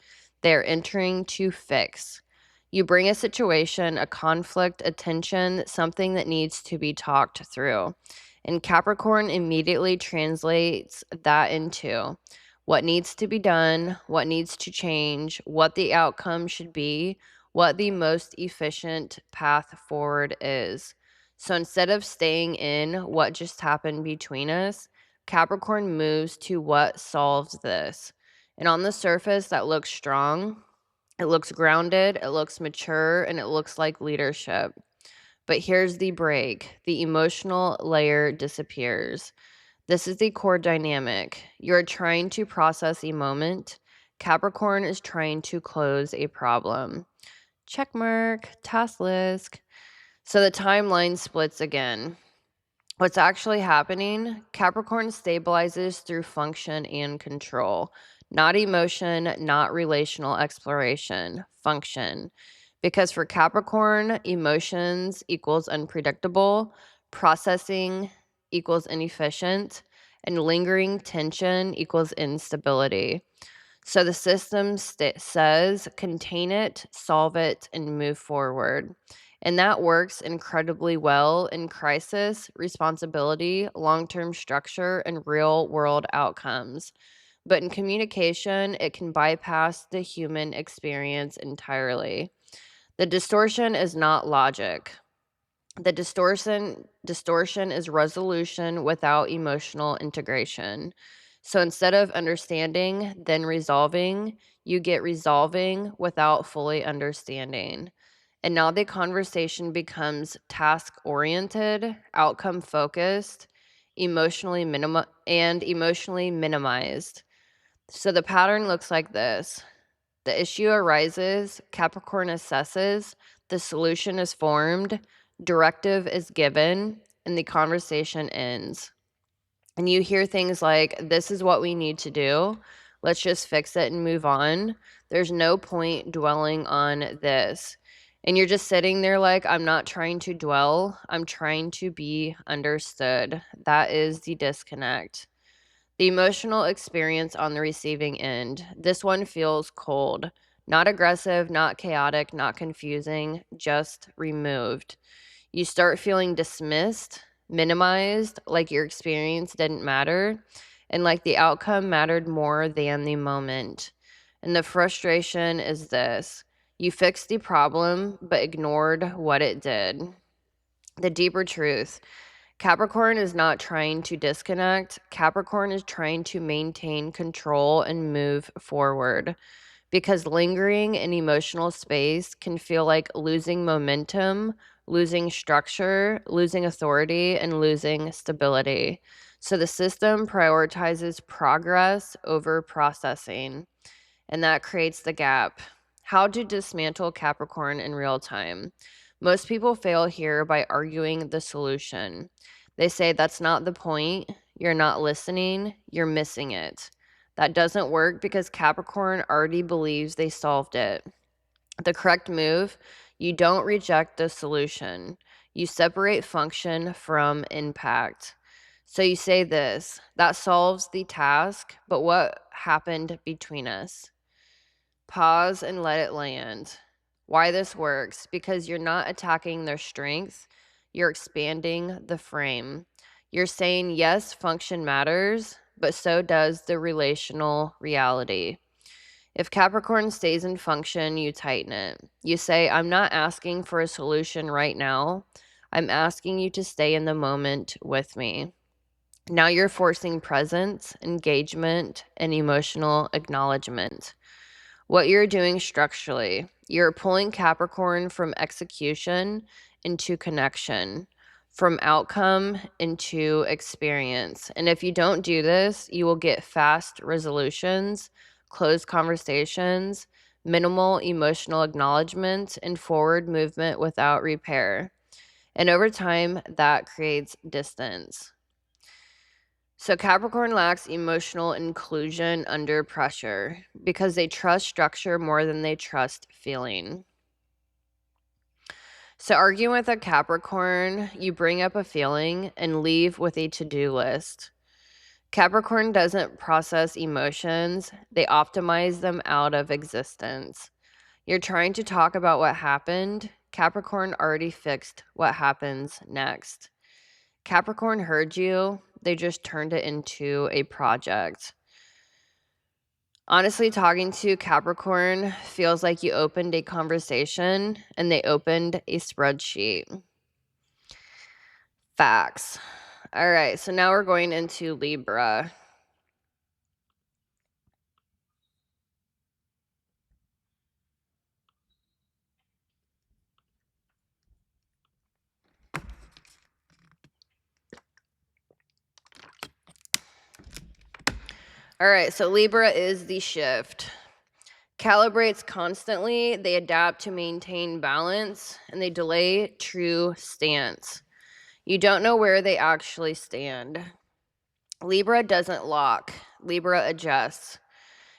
They're entering to fix. You bring a situation, a conflict, a tension, something that needs to be talked through. And Capricorn immediately translates that into what needs to be done, what needs to change, what the outcome should be, what the most efficient path forward is. So instead of staying in what just happened between us, Capricorn moves to what solves this. And on the surface, that looks strong, it looks grounded, it looks mature, and it looks like leadership. But here's the break: the emotional layer disappears. This is the core dynamic. You're trying to process a moment. Capricorn is trying to close a problem. Checkmark, task list. So the timeline splits again. What's actually happening? Capricorn stabilizes through function and control, not emotion, not relational exploration, function. Because for Capricorn, emotions equals unpredictable, processing equals inefficient, and lingering tension equals instability. So the system says contain it, solve it, and move forward. And that works incredibly well in crisis, responsibility, long term structure, and real world outcomes. But in communication, it can bypass the human experience entirely. The distortion is not logic. The distortion is resolution without emotional integration. So instead of understanding, then resolving, you get resolving without fully understanding. And now the conversation becomes task oriented, outcome focused, emotionally minimized. So the pattern looks like this. The issue arises, Capricorn assesses, the solution is formed, directive is given, and the conversation ends. And you hear things like, this is what we need to do. Let's just fix it and move on. There's no point dwelling on this. And you're just sitting there like, I'm not trying to dwell. I'm trying to be understood. That is the disconnect. The emotional experience on the receiving end. This one feels cold. Not aggressive, not chaotic, not confusing, just removed. You start feeling dismissed, minimized, like your experience didn't matter, and like the outcome mattered more than the moment. And the frustration is this: you fixed the problem, but ignored what it did. The deeper truth: Capricorn is not trying to disconnect. Capricorn is trying to maintain control and move forward, because lingering in emotional space can feel like losing momentum, losing structure, losing authority, and losing stability. So the system prioritizes progress over processing, and that creates the gap. How to dismantle Capricorn in real time? Most people fail here by arguing the solution. They say that's not the point, you're not listening, you're missing it. That doesn't work because Capricorn already believes they solved it. The correct move: you don't reject the solution. You separate function from impact. So you say this: that solves the task, but what happened between us? Pause and let it land. Why this works: because you're not attacking their strength, you're expanding the frame. You're saying, yes, function matters, but so does the relational reality. If Capricorn stays in function, you tighten it. You say, I'm not asking for a solution right now. I'm asking you to stay in the moment with me. Now you're forcing presence, engagement, and emotional acknowledgement. What you're doing structurally: you're pulling Capricorn from execution into connection, from outcome into experience. And if you don't do this, you will get fast resolutions, closed conversations, minimal emotional acknowledgement, and forward movement without repair. And over time, that creates distance. So Capricorn lacks emotional inclusion under pressure because they trust structure more than they trust feeling. So arguing with a Capricorn, you bring up a feeling and leave with a to-do list. Capricorn doesn't process emotions, they optimize them out of existence. You're trying to talk about what happened. Capricorn already fixed what happens next. Capricorn heard you, they just turned it into a project. Honestly, talking to Capricorn feels like you opened a conversation and they opened a spreadsheet. Facts. All right, so now we're going into Libra. All right, so Libra is the shift. Calibrates constantly, they adapt to maintain balance, and they delay true stance. You don't know where they actually stand. Libra doesn't lock, Libra adjusts.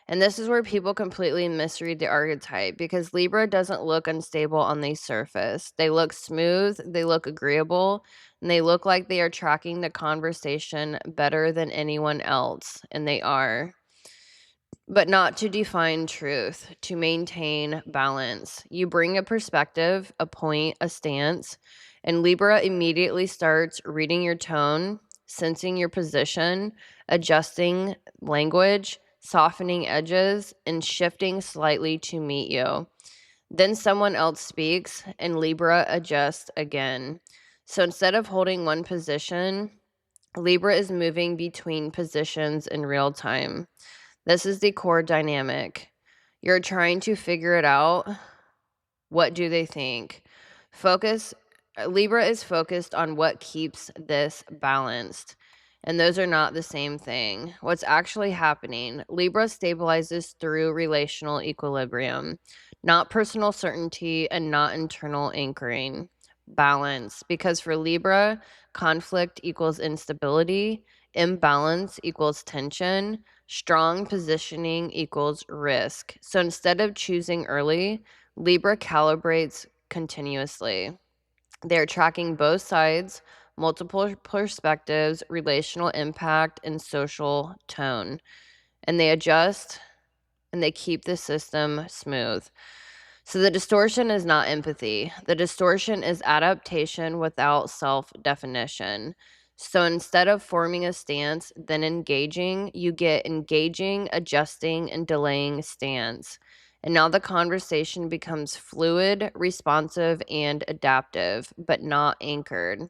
And this is where people completely misread the archetype, because Libra doesn't look unstable on the surface. They look smooth, they look agreeable, and they look like they are tracking the conversation better than anyone else, and they are. but not to define truth, to maintain balance. You bring a perspective, a point, a stance, and Libra immediately starts reading your tone, sensing your position, adjusting language, softening edges, and shifting slightly to meet you. Then someone else speaks, and Libra adjusts again. So instead of holding one position, Libra is moving between positions in real time. This is the core dynamic. You're trying to figure it out. What do they think? Libra is focused on what keeps this balanced. And those are not the same thing. What's actually happening? Libra stabilizes through relational equilibrium, not personal certainty and not internal anchoring. Balance. Because for Libra, conflict equals instability, imbalance equals tension, strong positioning equals risk. So instead of choosing early, Libra calibrates continuously. They're tracking both sides, multiple perspectives, relational impact, and social tone. And they adjust and they keep the system smooth. So the distortion is not empathy. The distortion is adaptation without self-definition. So instead of forming a stance, then engaging, you get engaging, adjusting, and delaying stance. And now the conversation becomes fluid, responsive, and adaptive, but not anchored.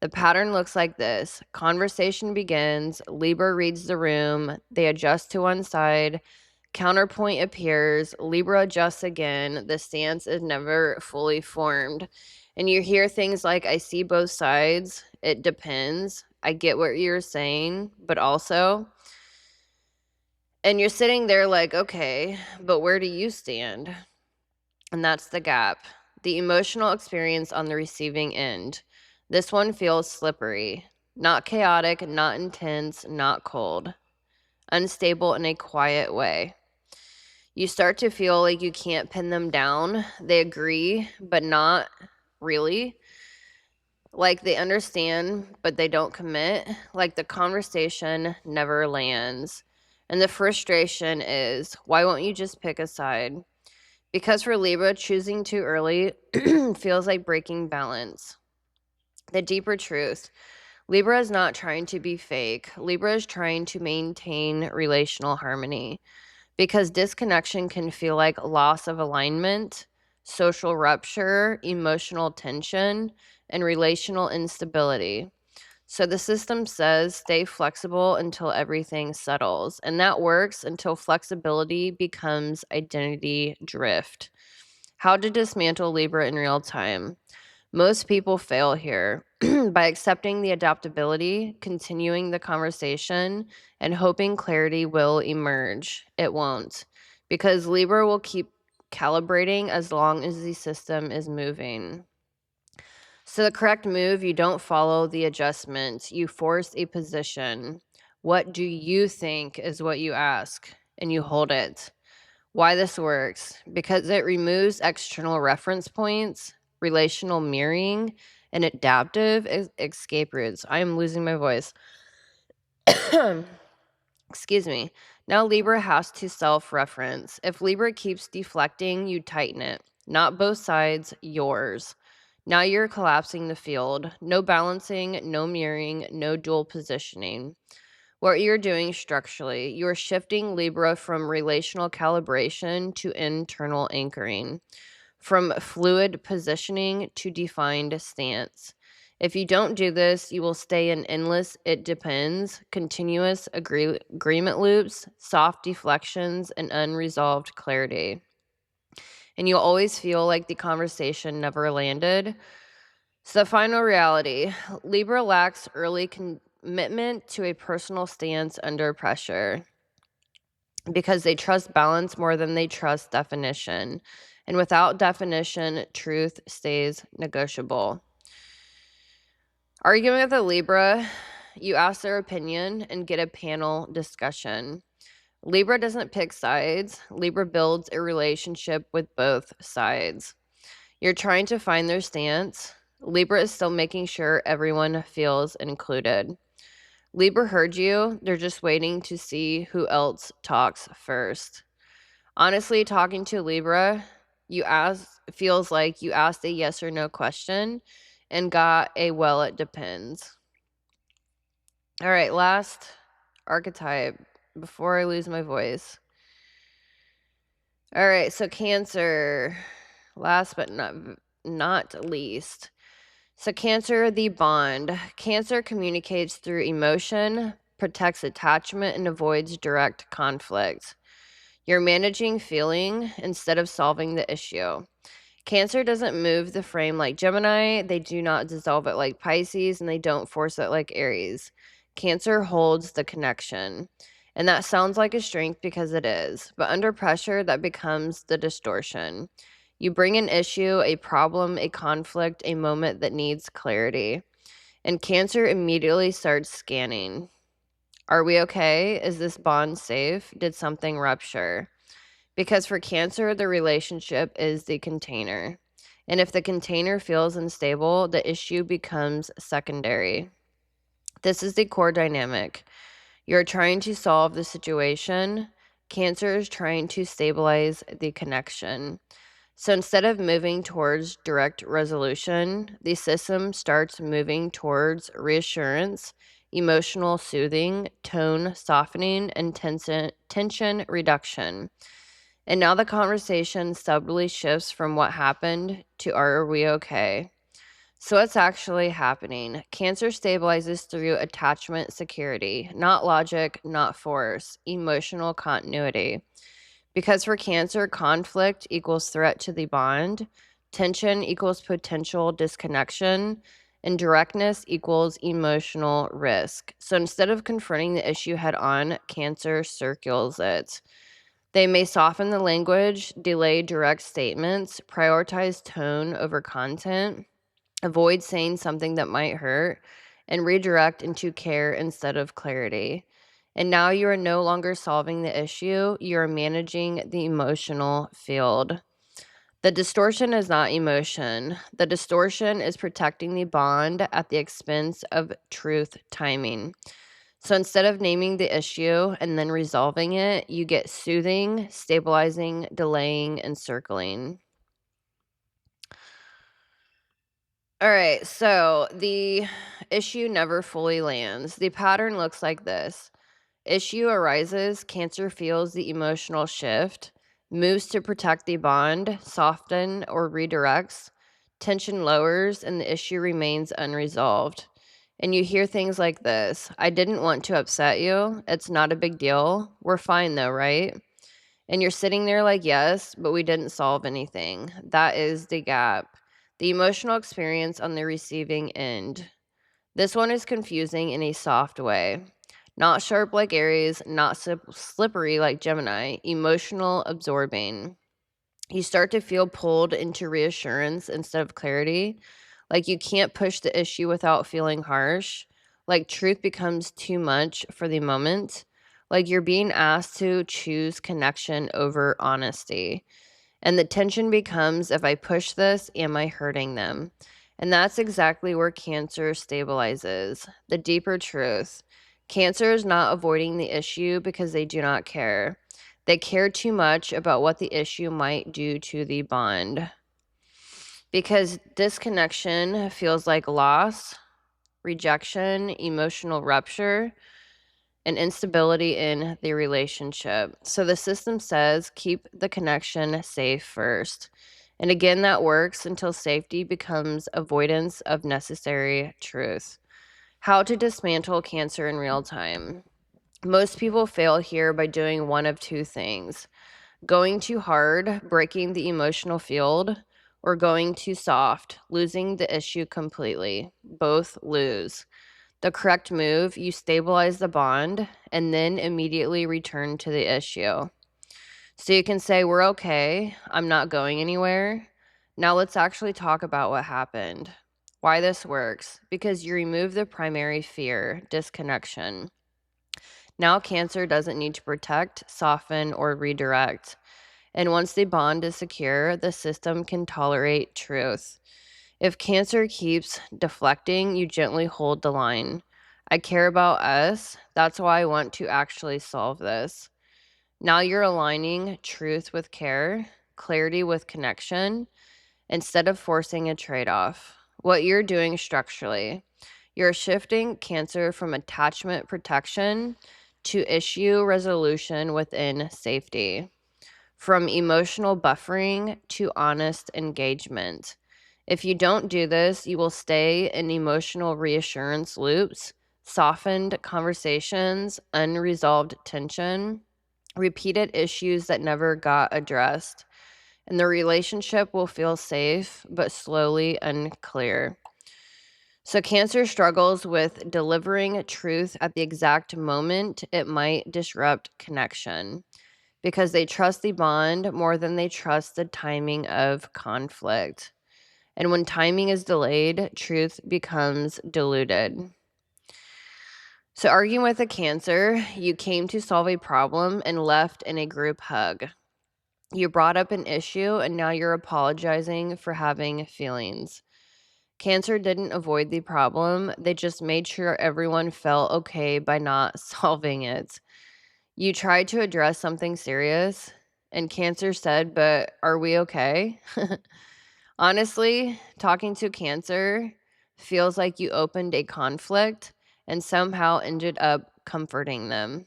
The pattern looks like this. Conversation begins, Libra reads the room, they adjust to one side, counterpoint appears, Libra adjusts again, the stance is never fully formed. And you hear things like, I see both sides, it depends, I get what you're saying, but also, and you're sitting there like, okay, but where do you stand? And that's the gap. The emotional experience on the receiving end. This one feels slippery, not chaotic, not intense, not cold, unstable in a quiet way. You start to feel like you can't pin them down. They agree, but not really. Like they understand, but they don't commit. Like the conversation never lands. And the frustration is, why won't you just pick a side? Because for Libra, choosing too early feels like breaking balance. The deeper truth. Libra is not trying to be fake. Libra is trying to maintain relational harmony. Because disconnection can feel like loss of alignment, social rupture, emotional tension, and relational instability. So the system says stay flexible until everything settles. And that works until flexibility becomes identity drift. How to dismantle Libra in real time. Most people fail here by accepting the adaptability, continuing the conversation, and hoping clarity will emerge. It won't, because Libra will keep calibrating as long as the system is moving. So the correct move, you don't follow the adjustment. You force a position. What do you think is what you ask, and you hold it. Why this works? Because it removes external reference points, relational mirroring, and adaptive escape routes. I am losing my voice. Excuse me. Now Libra has to self-reference. If Libra keeps deflecting, you tighten it. Not both sides, yours. Now you're collapsing the field. No balancing, no mirroring, no dual positioning. What you're doing structurally, you're shifting Libra from relational calibration to internal anchoring, from fluid positioning to defined stance. If you don't do this, you will stay in endless it depends, continuous agreement loops, soft deflections, and unresolved clarity. And you'll always feel like the conversation never landed. So the final reality, Libra lacks early commitment to a personal stance under pressure because they trust balance more than they trust definition. And without definition, truth stays negotiable. Arguing with a Libra, you ask their opinion and get a panel discussion. Libra doesn't pick sides. Libra builds a relationship with both sides. You're trying to find their stance. Libra is still making sure everyone feels included. Libra heard you. They're just waiting to see who else talks first. Honestly, talking to Libra, feels like you asked a yes or no question and got a well, it depends. All right, last archetype before I lose my voice. All right, so Cancer, last but not least. So Cancer, the bond. Cancer communicates through emotion, protects attachment, and avoids direct conflict. You're managing feeling instead of solving the issue. Cancer doesn't move the frame like Gemini, they do not dissolve it like Pisces, and they don't force it like Aries. Cancer holds the connection. And that sounds like a strength because it is, but under pressure, that becomes the distortion. You bring an issue, a problem, a conflict, a moment that needs clarity. And Cancer immediately starts scanning. Are we okay? Is this bond safe? Did something rupture? Because for Cancer, the relationship is the container. And if the container feels unstable, the issue becomes secondary. This is the core dynamic. You're trying to solve the situation. Cancer is trying to stabilize the connection. So instead of moving towards direct resolution, the system starts moving towards reassurance, emotional soothing, tone softening, and tension reduction. And now the conversation subtly shifts from what happened to are we okay? So what's actually happening? Cancer stabilizes through attachment security, not logic, not force, emotional continuity. Because for Cancer, conflict equals threat to the bond, tension equals potential disconnection, and directness equals emotional risk. So instead of confronting the issue head on, Cancer circles it. They may soften the language, delay direct statements, prioritize tone over content, avoid saying something that might hurt, and redirect into care instead of clarity. And now you are no longer solving the issue, you are managing the emotional field. The distortion is not emotion. The distortion is protecting the bond at the expense of truth timing. So instead of naming the issue and then resolving it, you get soothing, stabilizing, delaying, and circling. All right, so the issue never fully lands. The pattern looks like this. Issue arises, Cancer feels the emotional shift, moves to protect the bond, soften or redirects, tension lowers, and the issue remains unresolved. And you hear things like this: I didn't want to upset you. It's not a big deal. We're fine though, right? And you're sitting there like, yes, but we didn't solve anything. That is the gap. The emotional experience on the receiving end. This one is confusing in a soft way. Not sharp like Aries, not slippery like Gemini, emotional, absorbing. You start to feel pulled into reassurance instead of clarity. Like you can't push the issue without feeling harsh. Like truth becomes too much for the moment. Like you're being asked to choose connection over honesty. And the tension becomes, if I push this, am I hurting them? And that's exactly where Cancer stabilizes. The deeper truth. Cancer is not avoiding the issue because they do not care. They care too much about what the issue might do to the bond. Because disconnection feels like loss, rejection, emotional rupture, and instability in the relationship. So the system says keep the connection safe first. And again, that works until safety becomes avoidance of necessary truth. How to dismantle Cancer in real time. Most people fail here by doing one of two things: going too hard, breaking the emotional field, or going too soft, losing the issue completely. Both lose. The correct move, you stabilize the bond and then immediately return to the issue. So you can say, we're okay, I'm not going anywhere. Now let's actually talk about what happened. Why this works: because you remove the primary fear, disconnection. Now Cancer doesn't need to protect, soften, or redirect. And once the bond is secure, the system can tolerate truth. If Cancer keeps deflecting, you gently hold the line. I care about us. That's why I want to actually solve this. Now you're aligning truth with care, clarity with connection, instead of forcing a trade off. What you're doing structurally, you're shifting Cancer from attachment protection to issue resolution within safety, from emotional buffering to honest engagement. If you don't do this, you will stay in emotional reassurance loops, softened conversations, unresolved tension, repeated issues that never got addressed, and the relationship will feel safe but slowly unclear. So, Cancer struggles with delivering truth at the exact moment it might disrupt connection because they trust the bond more than they trust the timing of conflict. And when timing is delayed, truth becomes diluted. So, arguing with a Cancer, you came to solve a problem and left in a group hug. You brought up an issue and now you're apologizing for having feelings. Cancer didn't avoid the problem, they just made sure everyone felt okay by not solving it. You tried to address something serious, and Cancer said, "But are we okay?" Honestly, talking to Cancer feels like you opened a conflict and somehow ended up comforting them.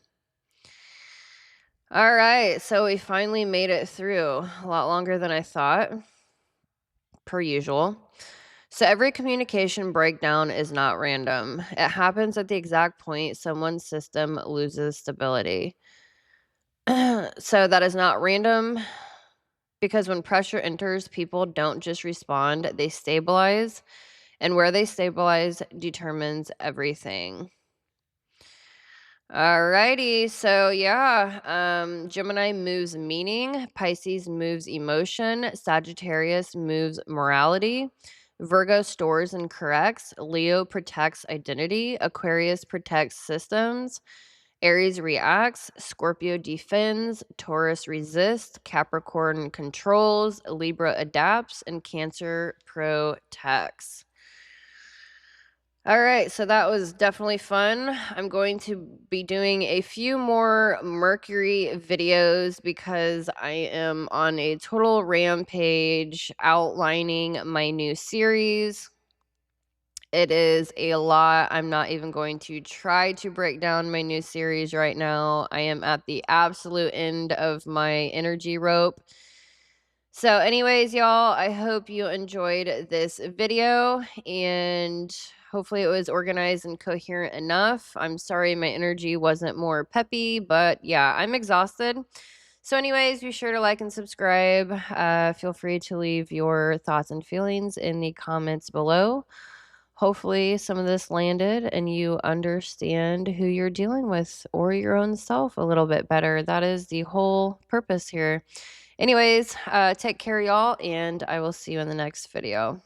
All right, so we finally made it through. A lot longer than I thought, per usual. So every communication breakdown is not random. It happens at the exact point someone's system loses stability. So that is not random because when pressure enters, people don't just respond, they stabilize. And where they stabilize determines everything. Alrighty, so yeah, Gemini moves meaning, Pisces moves emotion, Sagittarius moves morality, Virgo stores and corrects, Leo protects identity, Aquarius protects systems, Aries reacts, Scorpio defends, Taurus resists, Capricorn controls, Libra adapts, and Cancer protects. All right, so that was definitely fun. I'm going to be doing a few more Mercury videos because I am on a total rampage outlining my new series. It is a lot. I'm not even going to try to break down my new series right now. I am at the absolute end of my energy rope. So anyways, y'all, I hope you enjoyed this video and hopefully it was organized and coherent enough. I'm sorry my energy wasn't more peppy, but yeah, I'm exhausted. So anyways, be sure to like and subscribe. Feel free to leave your thoughts and feelings in the comments below. Hopefully some of this landed and you understand who you're dealing with or your own self a little bit better. That is the whole purpose here. Anyways, take care, y'all, and I will see you in the next video.